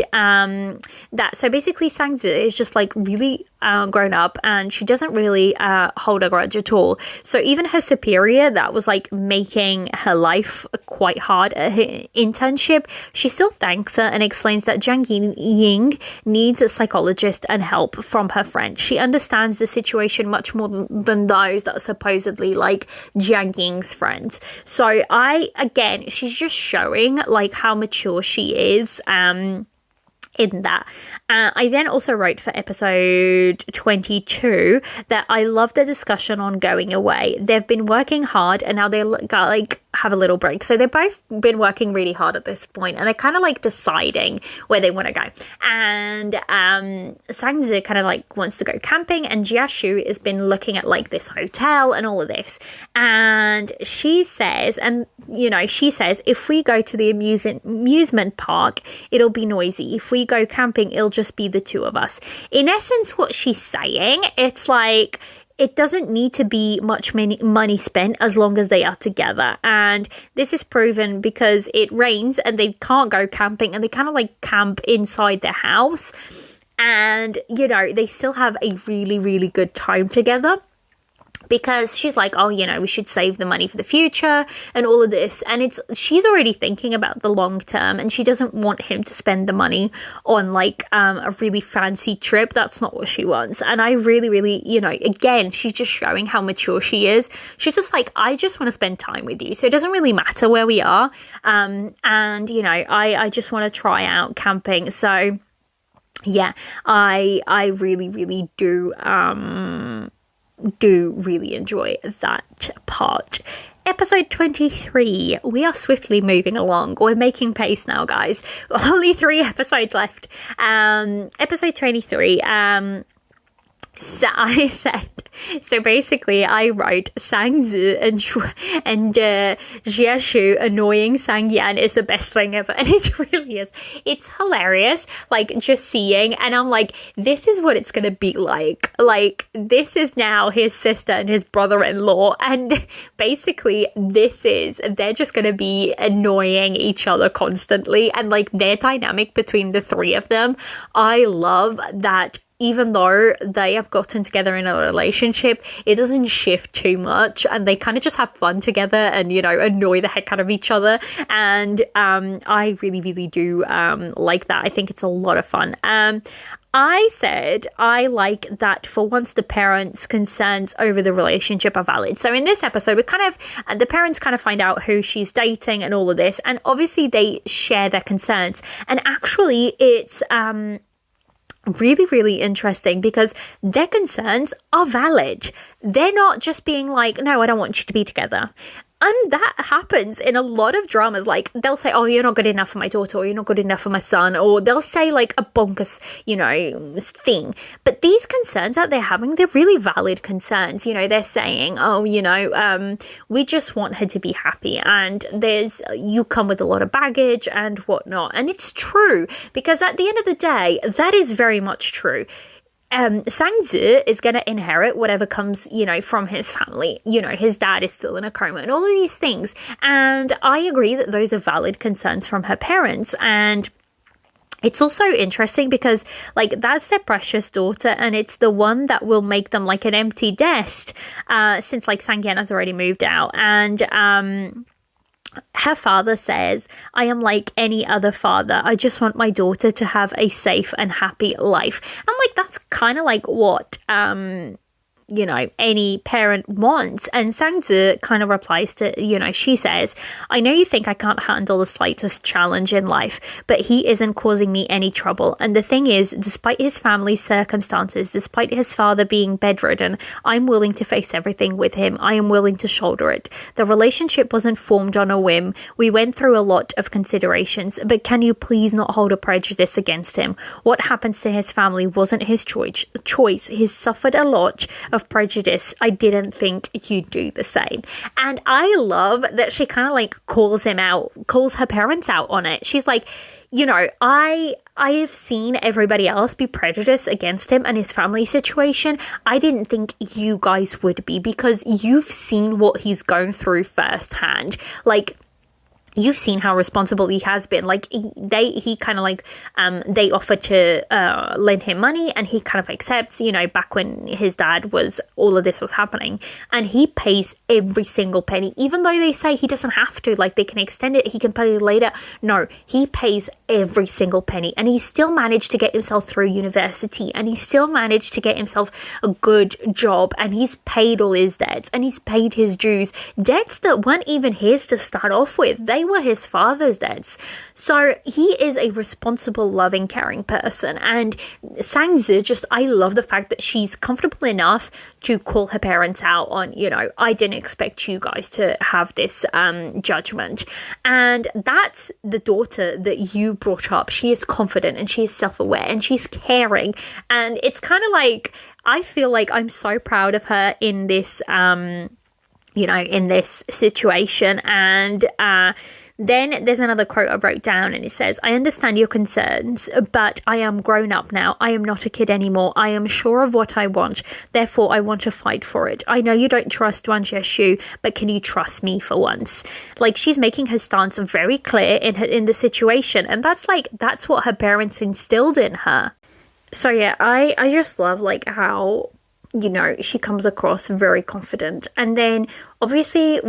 so basically Sang-zi is just like really grown up and she doesn't really hold a grudge at all. So even her superior that was like making her life quite hard at her internship, she still thanks her and explains that Jiang Ying needs a psychologist and help from her friend. She understands the situation much more than those that are supposedly like Jiang Ying's friends. So again, she's just showing like how mature she is in that. I then also wrote for episode 22 that I love the discussion on going away. They've been working hard and now they're like have a little break. So they've both been working really hard at this point, and they're kind of like deciding where they want to go. And Sangzi kind of like wants to go camping, and Jiashu has been looking at like this hotel and all of this. And she says, if we go to the amusement park, it'll be noisy. If we go camping, it'll just be the two of us. In essence, what she's saying, it's like, it doesn't need to be much money spent as long as they are together. And this is proven because it rains and they can't go camping, and they kind of like camp inside their house. And, they still have a really, really good time together. Because she's like, we should save the money for the future and all of this. And she's already thinking about the long term, and she doesn't want him to spend the money on like a really fancy trip. That's not what she wants. And I really, really, again, she's just showing how mature she is. She's just like, I just want to spend time with you. So it doesn't really matter where we are. I just want to try out camping. So yeah, I really, really do really enjoy that part. Episode 23. We are swiftly moving along. We're making pace now, guys. Only 3 episodes left. Episode 23. So basically I wrote Sangzi and Jiashu annoying Sangyan is the best thing ever, and it really is. It's hilarious, like just seeing, and I'm like, this is what it's gonna be like this is now his sister and his brother-in-law, and basically they're just gonna be annoying each other constantly, and like their dynamic between the 3 of them, I love that. Even though they have gotten together in a relationship, it doesn't shift too much, and they kind of just have fun together and, annoy the heck out of each other. And I really, really do like that. I think it's a lot of fun. I said I like that for once the parents' concerns over the relationship are valid. So in this episode, the parents kind of find out who she's dating and all of this, and obviously they share their concerns. And actually, it's really, really interesting because their concerns are valid. They're not just being like, no, I don't want you to be together. And that happens in a lot of dramas. Like, they'll say, you're not good enough for my daughter, or you're not good enough for my son, or they'll say like a bonkers, thing. But these concerns that they're having, they're really valid concerns. They're saying, we just want her to be happy, and you come with a lot of baggage and whatnot. And it's true, because at the end of the day, that is very much true. Sangzi is going to inherit whatever comes, from his family. His dad is still in a coma and all of these things. And I agree that those are valid concerns from her parents. And it's also interesting because, like, that's their precious daughter, and it's the one that will make them like an empty nest, since like Sangyan has already moved out. And her father says, I am like any other father. I just want my daughter to have a safe and happy life. I'm like, that's kind of like what any parent wants. And Sangzi kind of replies to, she says, I know you think I can't handle the slightest challenge in life, but he isn't causing me any trouble. And the thing is, despite his family's circumstances, despite his father being bedridden, I'm willing to face everything with him. I am willing to shoulder it. The relationship wasn't formed on a whim. We went through a lot of considerations, but can you please not hold a prejudice against him? What happens to his family wasn't his choice. He's suffered a lot of prejudice. I didn't think you'd do the same. And I love that she kind of like calls her parents out on it. She's like, I have seen everybody else be prejudiced against him and his family situation. I didn't think you guys would be, because you've seen what he's going through firsthand. Like, you've seen how responsible he has been. Like, he kind of like, they offered to lend him money, and he kind of accepts, back when his dad all of this was happening, and he pays every single penny, even though they say he doesn't have to, like they can extend it, he can pay later. No, he pays every single penny, and he still managed to get himself through university, and he still managed to get himself a good job, and he's paid all his debts, and he's paid his dues, debts that weren't even his to start off with. They were his father's debts. So he is a responsible, loving, caring person. And Sangzi, I love the fact that she's comfortable enough to call her parents out on, I didn't expect you guys to have this judgment. And that's the daughter that you brought up. She is confident and she is self-aware and she's caring. And it's kind of like, I feel like I'm so proud of her in this, in this situation. And then there's another quote I wrote down, and it says, I understand your concerns, but I am grown up now. I am not a kid anymore. I am sure of what I want. Therefore, I want to fight for it. I know you don't trust Wang Jieshu, but can you trust me for once? Like, she's making her stance very clear in the situation. And that's what her parents instilled in her. So yeah, I just love how, she comes across very confident. And then obviously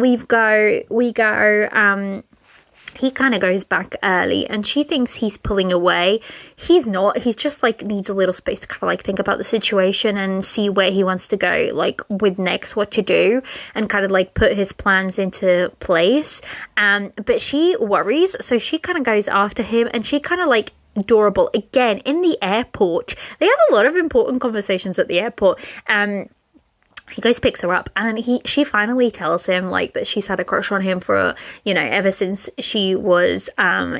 he kind of goes back early and she thinks he's pulling away. He's not. He's just needs a little space to kind of think about the situation and see where he wants to go, with next, what to do, and kind of put his plans into place. But she worries, so she kind of goes after him, and she kind of adorable again in the airport. They have a lot of important conversations at the airport. He goes, picks her up, and she finally tells him that she's had a crush on him for ever since she was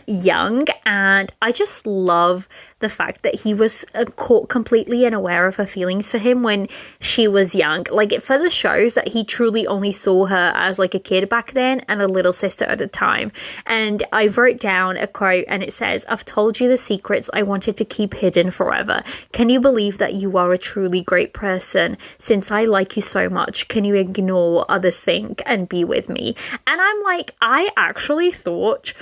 young. And I just love the fact that he was caught completely unaware of her feelings for him when she was young. It further shows that he truly only saw her as a kid back then and a little sister at a time. And I wrote down a quote, and it says, I've told you the secrets I wanted to keep hidden forever. Can you believe that you are a truly great person? Since I like you so much, can you ignore what others think and be with me? And I'm I actually thought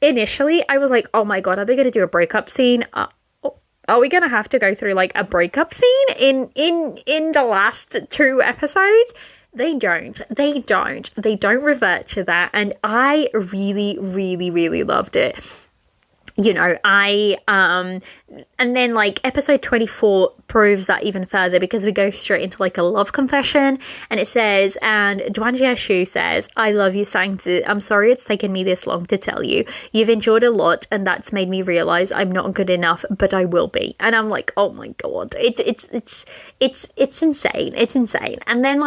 initially, I was oh my God, are they going to do a breakup scene? Are we going to have to go through a breakup scene in the last 2 episodes? They don't revert to that. And I really, really, really loved it. And then episode 24 proves that even further, because we go straight into a love confession, and it says, and Wang Jieshu says, I love you, Sangzi. I'm sorry it's taken me this long to tell you. You've endured a lot, and that's made me realize I'm not good enough, but I will be. And I'm oh my God, it's insane. It's insane. And then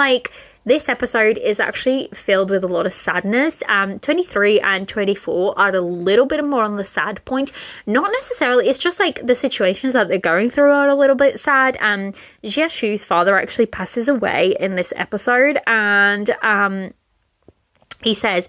this episode is actually filled with a lot of sadness. 23 and 24 are a little bit more on the sad point. Not necessarily, it's just the situations that they're going through are a little bit sad. Jieshu's father actually passes away in this episode, and he says,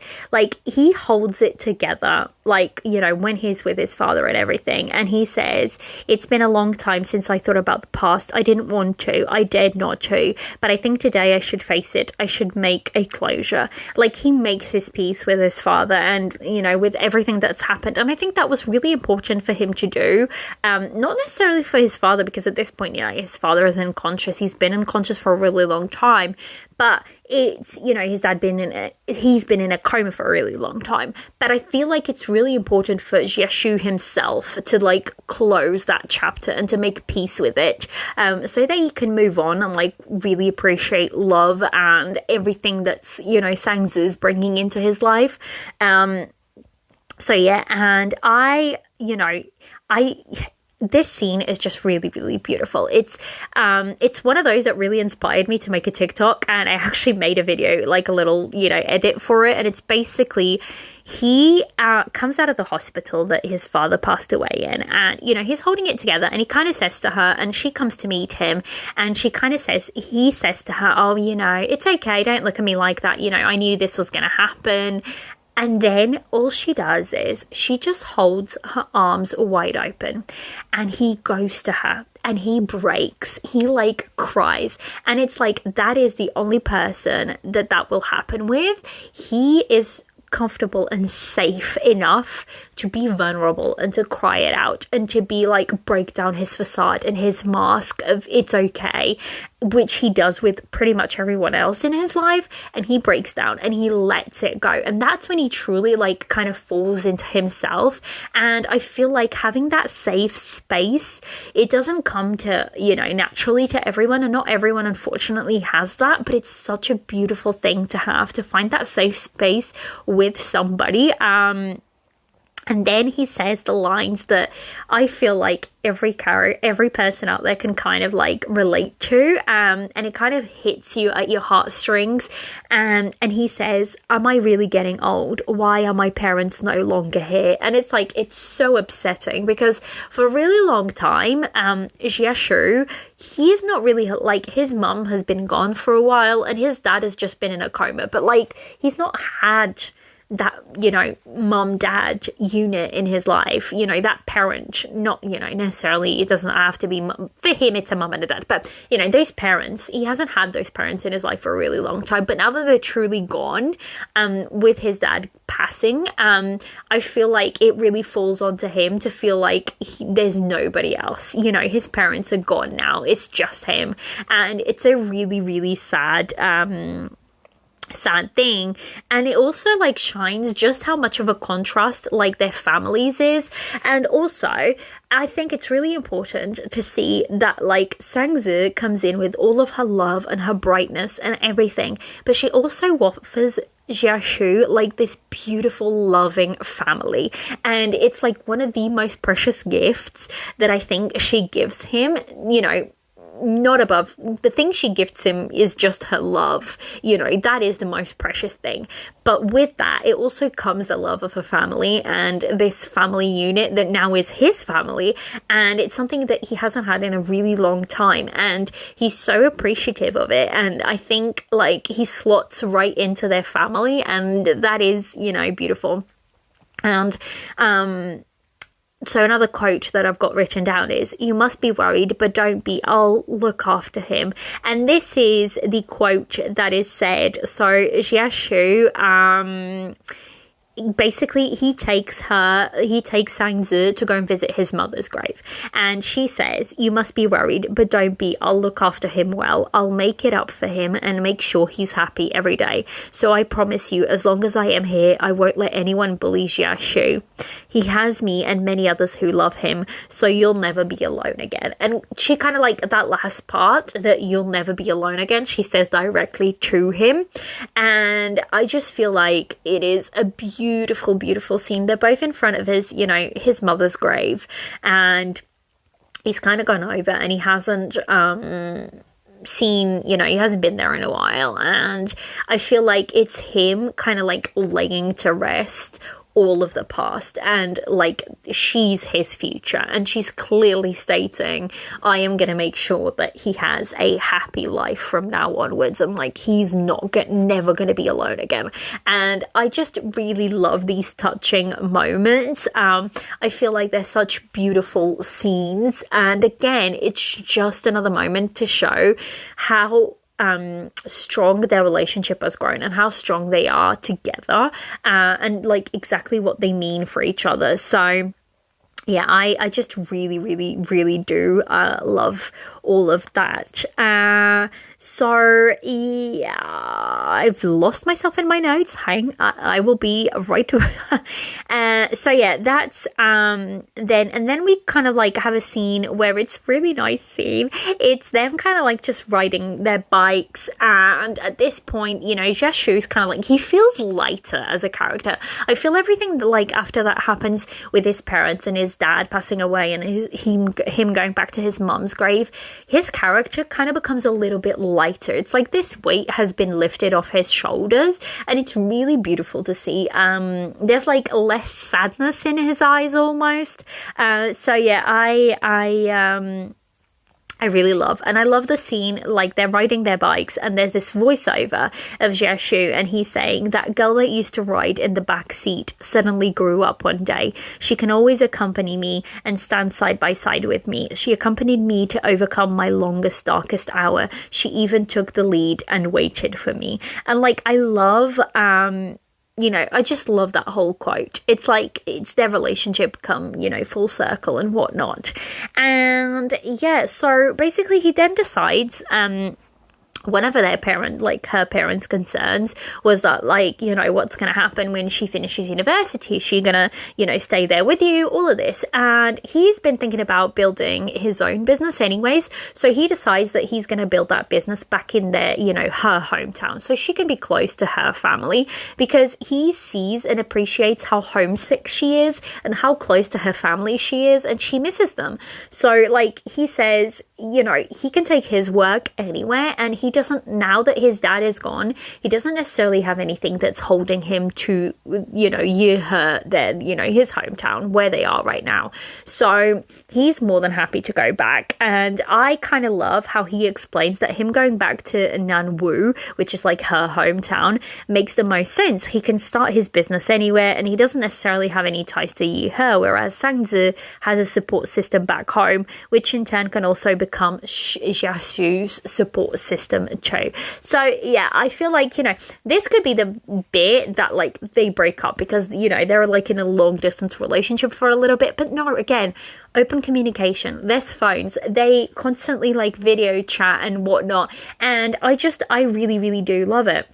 he holds it together, when he's with his father and everything. And he says, it's been a long time since I thought about the past. I didn't want to. I dared not to. But I think today I should face it. I should make a closure. He makes his peace with his father and, with everything that's happened. And I think that was really important for him to do. Not necessarily for his father, because at this point, his father is unconscious. He's been unconscious for a really long time. But it's, his dad he's been in a coma for a really long time. But I feel it's really important for Jieshu himself to close that chapter and to make peace with it, so that he can move on and really appreciate love and everything that's, Sangzi's bringing into his life. So yeah, and this scene is just really, really beautiful. It's one of those that really inspired me to make a TikTok, and I actually made a video, a little, edit for it. And it's basically, he comes out of the hospital that his father passed away in, and, he's holding it together, and he kind of says to her, and she comes to meet him, and he says to her, oh, it's okay, don't look at me like that, I knew this was going to happen. And then all she does is she just holds her arms wide open, and he goes to her and he breaks. He cries. And it's that is the only person that will happen with. He is comfortable and safe enough to be vulnerable and to cry it out and to be break down his facade and his mask of it's okay, which he does with pretty much everyone else in his life. And he breaks down and he lets it go, and that's when he truly kind of falls into himself. And I feel having that safe space, it doesn't come to naturally to everyone, and not everyone unfortunately has that, but it's such a beautiful thing to have, to find that safe space with somebody. And then he says the lines that I feel like every person out there can kind of like relate to, and it kind of hits you at your heartstrings. And he says, "Am I really getting old? Why are my parents no longer here?" And it's like, it's so upsetting because for a really long time, Jia Shu, he's not really, like, his mum has been gone for a while and his dad has just been in a coma, but like, he's not had that, you know, mum dad unit in his life, you know, that parent, not, you know, necessarily, it doesn't have to be for him, it's a mum and a dad, but, you know, those parents, he hasn't had those parents in his life for a really long time. But now that they're truly gone, with his dad passing, I feel like it really falls onto him to feel like there's nobody else, you know, his parents are gone now, it's just him. And it's a really, really sad thing. And it also like shines just how much of a contrast like their families is. And also I think it's really important to see that like Sangzi comes in with all of her love and her brightness and everything, but she also offers Jia Shu like this beautiful, loving family. And it's like one of the most precious gifts that I think she gives him, you know, not above the thing she gifts him is just her love, you know, that is the most precious thing. But with that, it also comes the love of her family and this family unit that now is his family, and it's something that he hasn't had in a really long time, and he's so appreciative of it. And I think like he slots right into their family, and that is, you know, beautiful. And so another quote that I've got written down is, "You must be worried, but don't be. I'll look after him." And this is the quote that is said. So Jia Shu, basically he takes Sangzi to go and visit his mother's grave, and she says, "You must be worried, but don't be. I'll look after him well. I'll make it up for him and make sure he's happy every day. So I promise you, as long as I am here, I won't let anyone bully Jia Shu. He has me and many others who love him, so you'll never be alone again." And she kind of like that last part, that you'll never be alone again, she says directly to him. And I just feel like it is a beautiful, beautiful scene. They're both in front of his, you know, his mother's grave, and he's kind of gone over and he hasn't seen, you know, he hasn't been there in a while. And I feel like it's him kind of like laying to rest all of the past, and like she's his future, and she's clearly stating, I am going to make sure that he has a happy life from now onwards, and like he's never going to be alone again. And I just really love these touching moments. I feel like they're such beautiful scenes, and again, it's just another moment to show how strong their relationship has grown and how strong they are together, and like exactly what they mean for each other. So yeah, I just really, really, really do love all of that. So yeah, I've lost myself in my notes. I will be right. So yeah, that's then we kind of like have a scene where it's really nice scene. It's them kind of like just riding their bikes, and at this point, you know, Jia Shu's kind of like, he feels lighter as a character. I feel everything that, like, after that happens with his parents and his dad passing away and him going back to his mum's grave, his character kind of becomes a little bit lighter. It's like this weight has been lifted off his shoulders, and it's really beautiful to see. There's like less sadness in his eyes almost. So yeah, I really love, and I love the scene, like they're riding their bikes and there's this voiceover of Jia Shu, and he's saying, that girl that used to ride in the back seat suddenly grew up one day. She can always accompany me and stand side by side with me. She accompanied me to overcome my longest, darkest hour. She even took the lead and waited for me. And like, I love, you know, I just love that whole quote. It's like, it's their relationship come, you know, full circle and whatnot. And yeah, so basically he then decides, one of their her parents' concerns was that, like, you know, what's going to happen when she finishes university? Is she going to, you know, stay there with you? All of this. And he's been thinking about building his own business anyways. So he decides that he's going to build that business back in their, you know, her hometown, so she can be close to her family, because he sees and appreciates how homesick she is and how close to her family she is, and she misses them. So, like, he says, you know, he can take his work anywhere, and he doesn't, now that his dad is gone, he doesn't necessarily have anything that's holding him to, you know, you know, his hometown where they are right now. So he's more than happy to go back. And I kind of love how he explains that him going back to Nanwu, which is like her hometown, makes the most sense. He can start his business anywhere, and he doesn't necessarily have any ties to Yihe, whereas Sangzi has a support system back home, which in turn can also become Jiashu's support system too. So yeah, I feel like, you know, this could be the bit that, like, they break up, because, you know, they're like in a long distance relationship for a little bit. But no, again, open communication, there's phones, they constantly like video chat and whatnot, and I really, really do love it.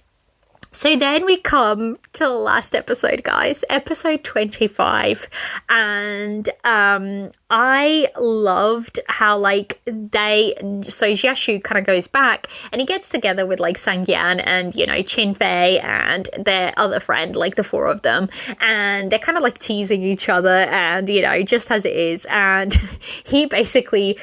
So then we come to the last episode, guys, episode 25. And I loved how, like, so Jiashu kind of goes back and he gets together with, like, Sangyan and, you know, Qinfei and their other friend, like the four of them. And they're kind of like teasing each other, and, you know, just as it is. And he basically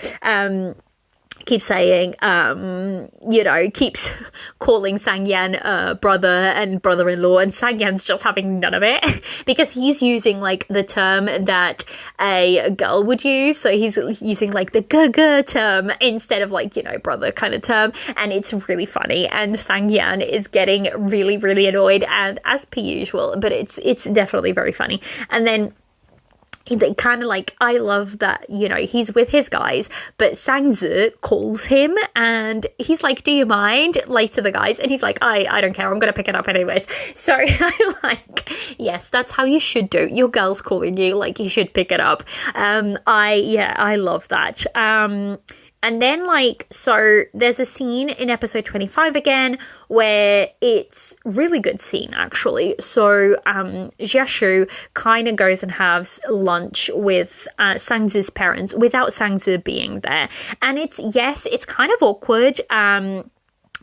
keeps saying, you know, keeps calling Sangyan brother and brother-in-law, and Sangyan's just having none of it because he's using, like, the term that a girl would use. So he's using, like, the gaga term instead of, like, you know, brother kind of term, and it's really funny. And Sangyan is getting really, really annoyed, and as per usual, but it's definitely very funny. And then they kind of, like, I love that, you know, he's with his guys, but Sangzi calls him and he's like, do you mind, like, to the guys, and he's like, I don't care, I'm gonna pick it up anyways. So I'm like, yes, that's how you should do. Your girl's calling you, like, you should pick it up. I love that. And then, like, so there's a scene in episode 25 again where it's really good scene, actually. So Jiashu kind of goes and has lunch with Sangzi's parents without Sangzi being there. And it's kind of awkward.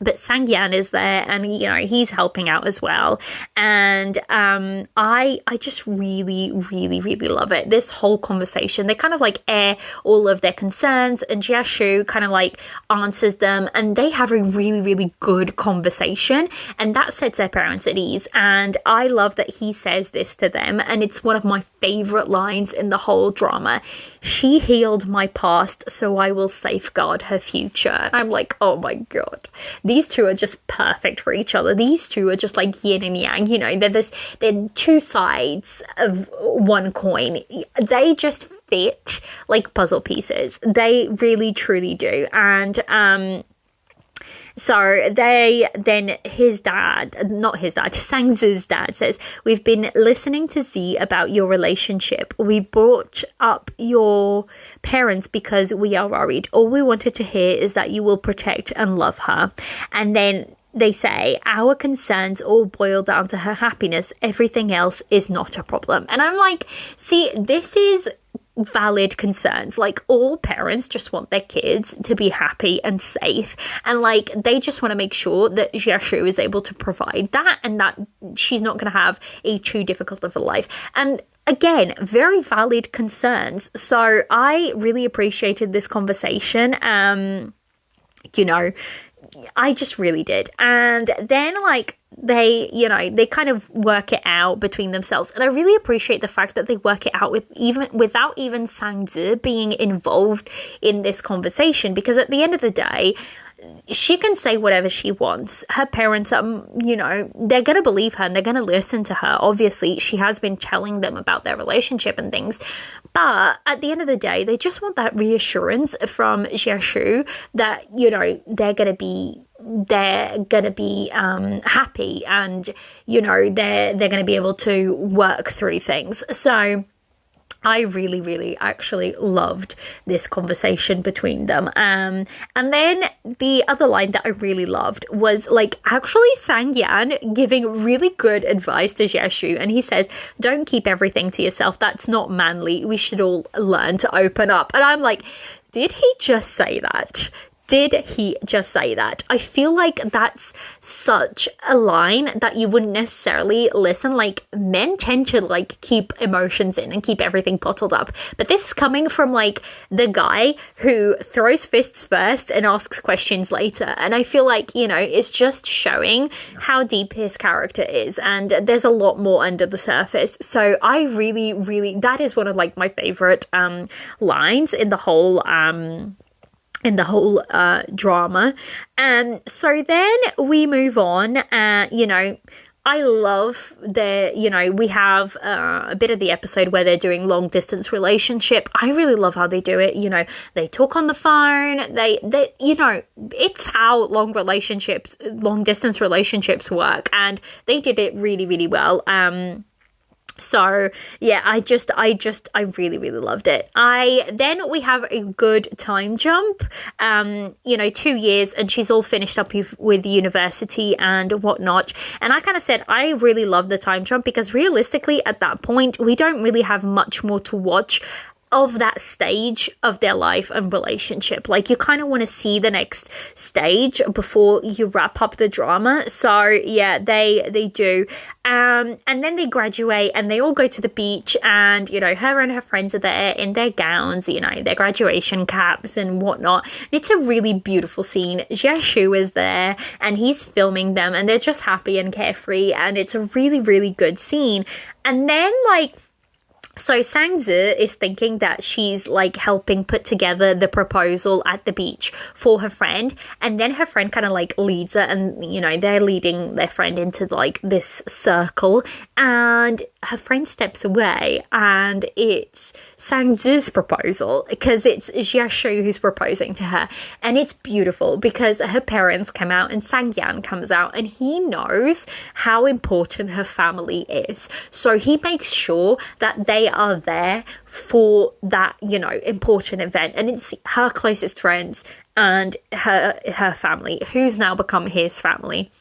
But Sangyan is there, and, you know, he's helping out as well. And I just really, really, really love it. This whole conversation, they kind of, like, air all of their concerns, and Jiashu kind of, like, answers them, and they have a really, really good conversation, and that sets their parents at ease. And I love that he says this to them, and it's one of my favorite lines in the whole drama. She healed my past, so I will safeguard her future. And I'm like, oh my God. These two are just perfect for each other. These two are just like yin and yang, you know, they're two sides of one coin. They just fit like puzzle pieces. They really, truly do. And so Sangzi's dad says, we've been listening to Z about your relationship. We brought up your parents because we are worried. All we wanted to hear is that you will protect and love her. And then they say, our concerns all boil down to her happiness. Everything else is not a problem. And I'm like, see, this is valid concerns. Like, all parents just want their kids to be happy and safe, and, like, they just want to make sure that Jiashu is able to provide that, and that she's not going to have a too difficult of a life. And again, very valid concerns. So I really appreciated this conversation. You know, I just really did. And then, like, they kind of work it out between themselves, and I really appreciate the fact that they work it out without even Sangzi being involved in this conversation, because at the end of the day, she can say whatever she wants. Her parents are, you know, they're going to believe her and they're going to listen to her. Obviously, she has been telling them about their relationship and things. But at the end of the day, they just want that reassurance from Jiashu that, you know, they're going to be happy, and, you know, they're going to be able to work through things. So I really, really actually loved this conversation between them. And then the other line that I really loved was like actually Sang-yan giving really good advice to Jeshu. And he says, don't keep everything to yourself. That's not manly. We should all learn to open up. And I'm like, did he just say that? Did he just say that? I feel like that's such a line that you wouldn't necessarily listen. Like, men tend to like keep emotions in and keep everything bottled up. But this is coming from like the guy who throws fists first and asks questions later. And I feel like, you know, it's just showing how deep his character is. And there's a lot more under the surface. So I really, really, that is one of like my favorite lines in the whole drama. And so then we move on. You know, I love we have a bit of the episode where they're doing long distance relationship. I really love how they do it. You know, they talk on the phone. They you know, it's how long distance relationships work, and they did it really, really well. So yeah, I really, really loved it. Then we have a good time jump, 2 years, and she's all finished up with university and whatnot. And I kind of said, I really love the time jump because realistically at that point, we don't really have much more to watch of that stage of their life and relationship. Like, you kind of want to see the next stage before you wrap up the drama. So yeah, they do. And then they graduate and they all go to the beach, and, you know, her and her friends are there in their gowns, you know, their graduation caps and whatnot. And it's a really beautiful scene. Jeshu is there and he's filming them, and they're just happy and carefree, and it's a really, really good scene. And then so Sang-zi is thinking that she's like helping put together the proposal at the beach for her friend, and then her friend kind of like leads her, and, you know, they're leading their friend into like this circle, and her friend steps away, and it's Sang-zi's proposal because it's Jeshu who's proposing to her. And it's beautiful because her parents come out and Sang-yan comes out, and he knows how important her family is. So he makes sure that they are there for that, you know, important event. And it's her closest friends and her family, who's now become his family.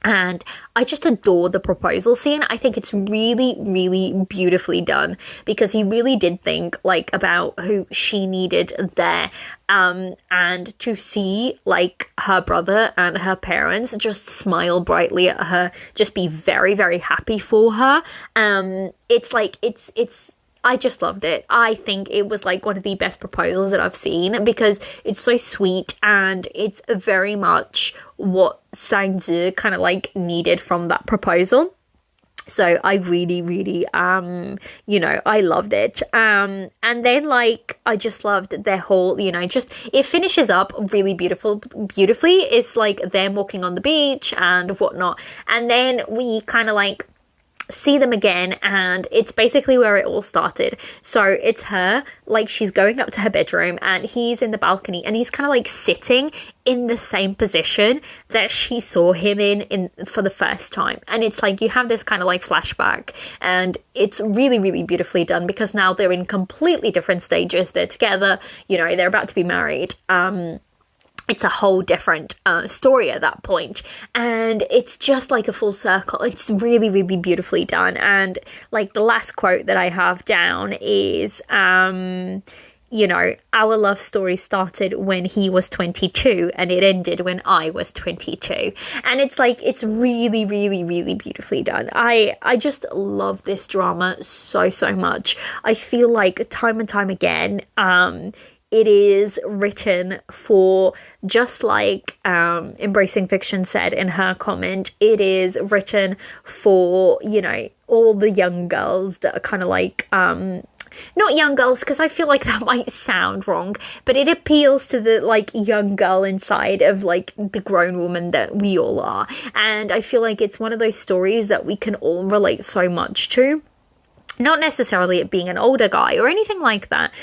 And I just adore the proposal scene. I think it's really, really beautifully done because he really did think like about who she needed there. And to see like her brother and her parents just smile brightly at her, just be very, very happy for her. I just loved it. I think it was like one of the best proposals that I've seen because it's so sweet and it's very much what Sang-zi kind of like needed from that proposal. So I really, really, I loved it. And then like, I just loved their whole, just, it finishes up really beautifully. It's like them walking on the beach and whatnot. And then we kind of like see them again, and it's basically where it all started. So it's her, like, she's going up to her bedroom and he's in the balcony and he's kind of like sitting in the same position that she saw him in for the first time. And it's like you have this kind of like flashback, and it's really, really beautifully done because now they're in completely different stages. They're together, they're about to be married. It's a whole different story at that point, and it's just like a full circle. It's really, really beautifully done. And like the last quote that I have down is, our love story started when he was 22 and it ended when I was 22. And it's like, it's really, really, really beautifully done. I just love this drama so, so much. I feel like time and time again, it is written for, just like Embracing Fiction said in her comment, it is written for, all the young girls that are kind of like, not young girls, because I feel like that might sound wrong, but it appeals to the like young girl inside of like the grown woman that we all are. And I feel like it's one of those stories that we can all relate so much to. Not necessarily it being an older guy or anything like that,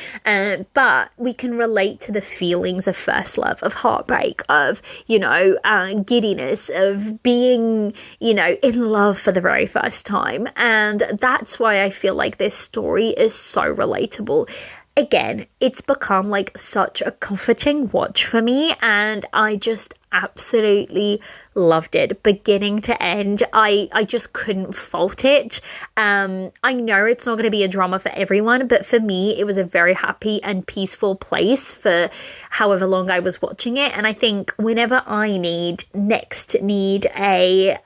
but we can relate to the feelings of first love, of heartbreak, of, giddiness, of being, in love for the very first time. And that's why I feel like this story is so relatable. Again, it's become like such a comforting watch for me, and I just absolutely loved it, beginning to end. I just couldn't fault it. I know it's not going to be a drama for everyone, but for me, it was a very happy and peaceful place for however long I was watching it. And I think whenever I need a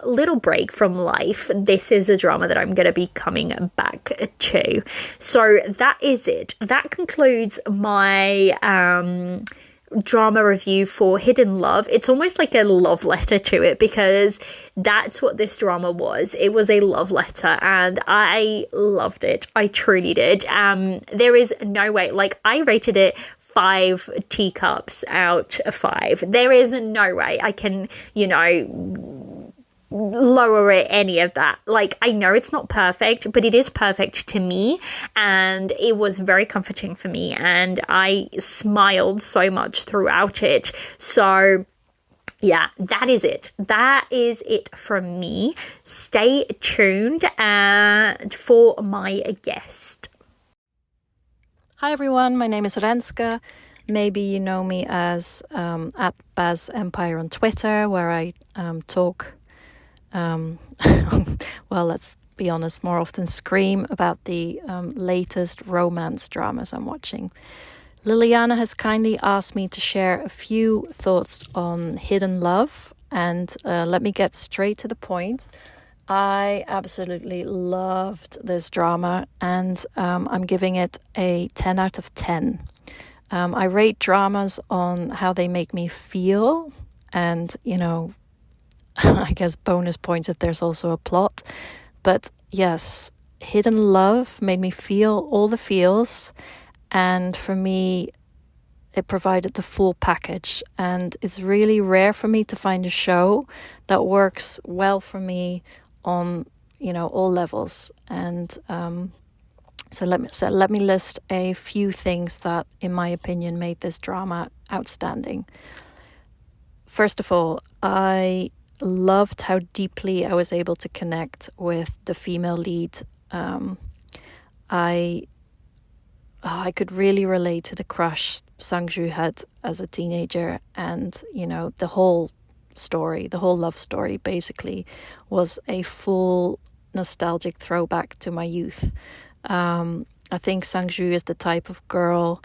little break from life, this is a drama that I'm going to be coming back to. So that is it. That concludes my drama review for Hidden Love. It's almost like a love letter to it, because that's what this drama was. It was a love letter, and I loved it. I truly did. There is no way, like, I rated it 5 teacups out of 5. There is no way I can, lower it any of that. Like, I know it's not perfect, but it is perfect to me, and it was very comforting for me, and I smiled so much throughout it. So yeah, that is it. That is it from me. Stay tuned for my guest. Hi everyone, my name is Renske. Maybe you know me as at Baz Empire on Twitter, where I talk well, let's be honest, more often scream about the latest romance dramas I'm watching. Liliana has kindly asked me to share a few thoughts on Hidden Love, and let me get straight to the point. I absolutely loved this drama, and I'm giving it a 10 out of 10. I rate dramas on how they make me feel, and, I guess bonus points if there's also a plot. But yes, Hidden Love made me feel all the feels, and for me it provided the full package. And it's really rare for me to find a show that works well for me on all levels. And so let me list a few things that, in my opinion, made this drama outstanding. First of all, I loved how deeply I was able to connect with the female lead. I could really relate to the crush Sang-Joo had as a teenager, and the whole love story basically was a full nostalgic throwback to my youth. I think Sang-Joo is the type of girl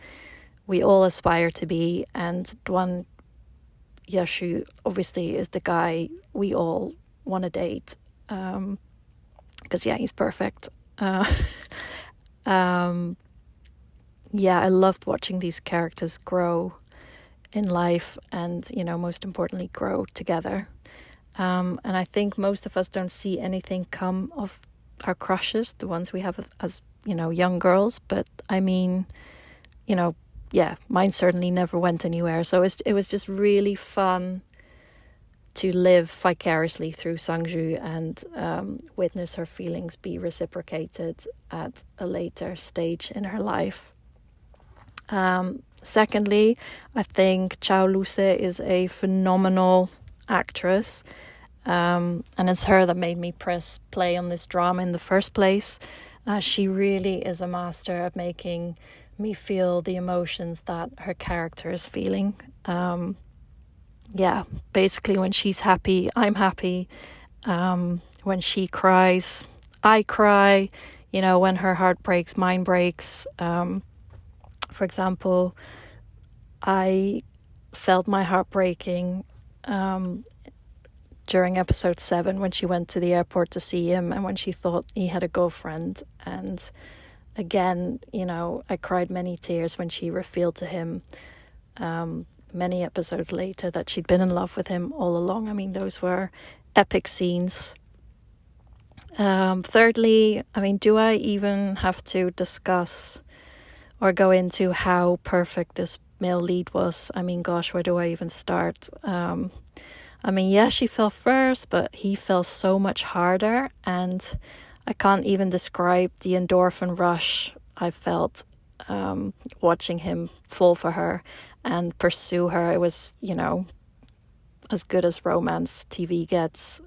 we all aspire to be, and Dwan Yashu obviously is the guy we all want to date, because he's perfect. I loved watching these characters grow in life, and most importantly, grow together. And I think most of us don't see anything come of our crushes, the ones we have as young girls. But I mean, mine certainly never went anywhere. So it was just really fun to live vicariously through Sang-Joo and witness her feelings be reciprocated at a later stage in her life. Secondly, I think Chow Lu-se is a phenomenal actress, and it's her that made me press play on this drama in the first place. She really is a master at making me feel the emotions that her character is feeling. Basically when she's happy, I'm happy. When she cries, I cry. When her heart breaks, mine breaks. For example, I felt my heart breaking during episode 7 when she went to the airport to see him, and when she thought he had a girlfriend. And again, I cried many tears when she revealed to him many episodes later that she'd been in love with him all along. I mean, those were epic scenes. Thirdly, do I even have to discuss or go into how perfect this male lead was? I mean, gosh, where do I even start? She fell first, but he fell so much harder. And I can't even describe the endorphin rush I felt watching him fall for her and pursue her. It was, you know, as good as romance TV gets.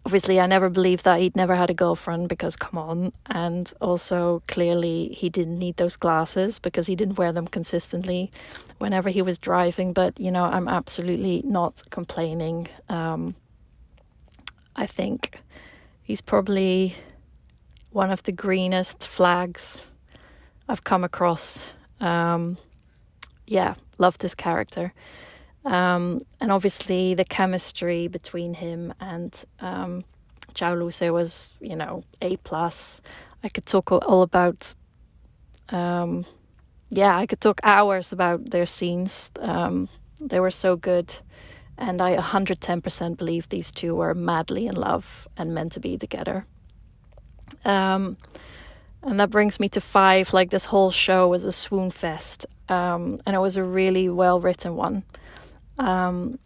Obviously, I never believed that he'd never had a girlfriend, because come on. And also, clearly, he didn't need those glasses because he didn't wear them consistently whenever he was driving. But, you know, I'm absolutely not complaining. I think he's probably one of the greenest flags I've come across. Yeah, loved his character. And obviously the chemistry between him and Zhao Luce was, you know, A+. I could talk all about, I could talk hours about their scenes. They were so good. And I 110% believe these two were madly in love and meant to be together. And that brings me to 5. Like, this whole show was a swoon fest. And it was a really well-written one. And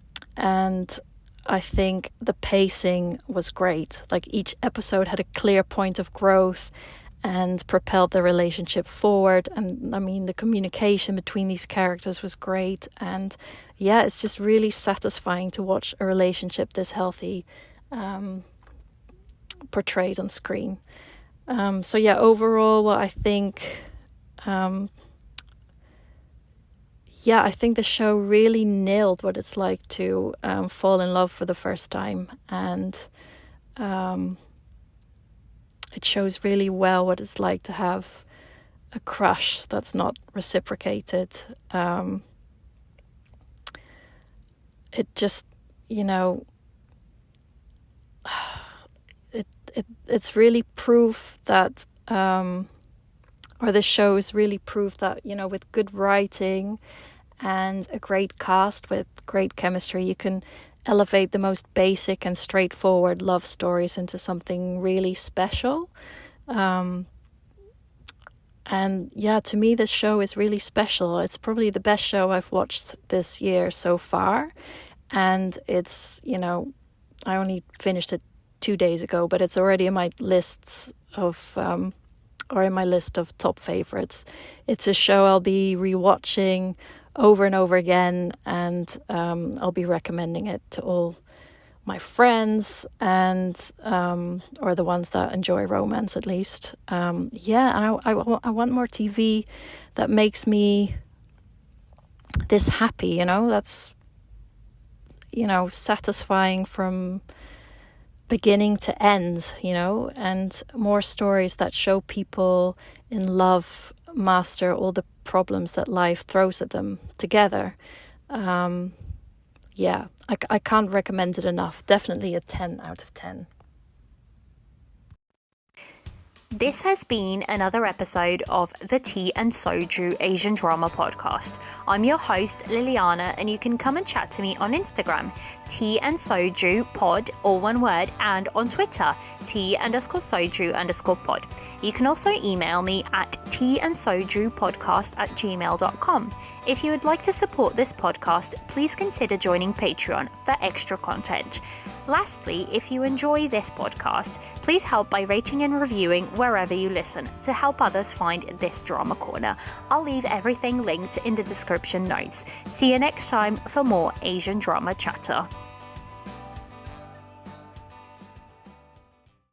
I think the pacing was great. Like, each episode had a clear point of growth and propelled the relationship forward. And I mean, the communication between these characters was great. And yeah, it's just really satisfying to watch a relationship this healthy portrayed on screen. So yeah, overall, what I think... I think the show really nailed what it's like to fall in love for the first time. And it shows really well what it's like to have a crush that's not reciprocated. It just, you know, it's really proof that, or the show is really proof that, you know, with good writing and a great cast with great chemistry, you can elevate the most basic and straightforward love stories into something really special. And yeah, to me, this show is really special. It's probably the best show I've watched this year so far. And it's, you know, I only finished it 2 days ago, but it's already in my lists of, or in my list of top favorites. It's a show I'll be rewatching over and over again, and I'll be recommending it to all my friends and or the ones that enjoy romance, at least. And I want more TV that makes me this happy, you know, that's, you know, satisfying from beginning to end, you know, and more stories that show people in love master all the problems that life throws at them together. I can't recommend it enough. Definitely a 10 out of 10. This has been another episode of the Tea and Soju Asian Drama Podcast. I'm your host, Liliana, and you can come and chat to me on Instagram, Tea and Soju Pod, all one word, and on Twitter, tea_soju_pod. You can also email me at teandsojupodcast@gmail.com. If you would like to support this podcast, please consider joining Patreon for extra content. Lastly, if you enjoy this podcast, please help by rating and reviewing wherever you listen to help others find this drama corner. I'll leave everything linked in the description notes. See you next time for more Asian drama chatter.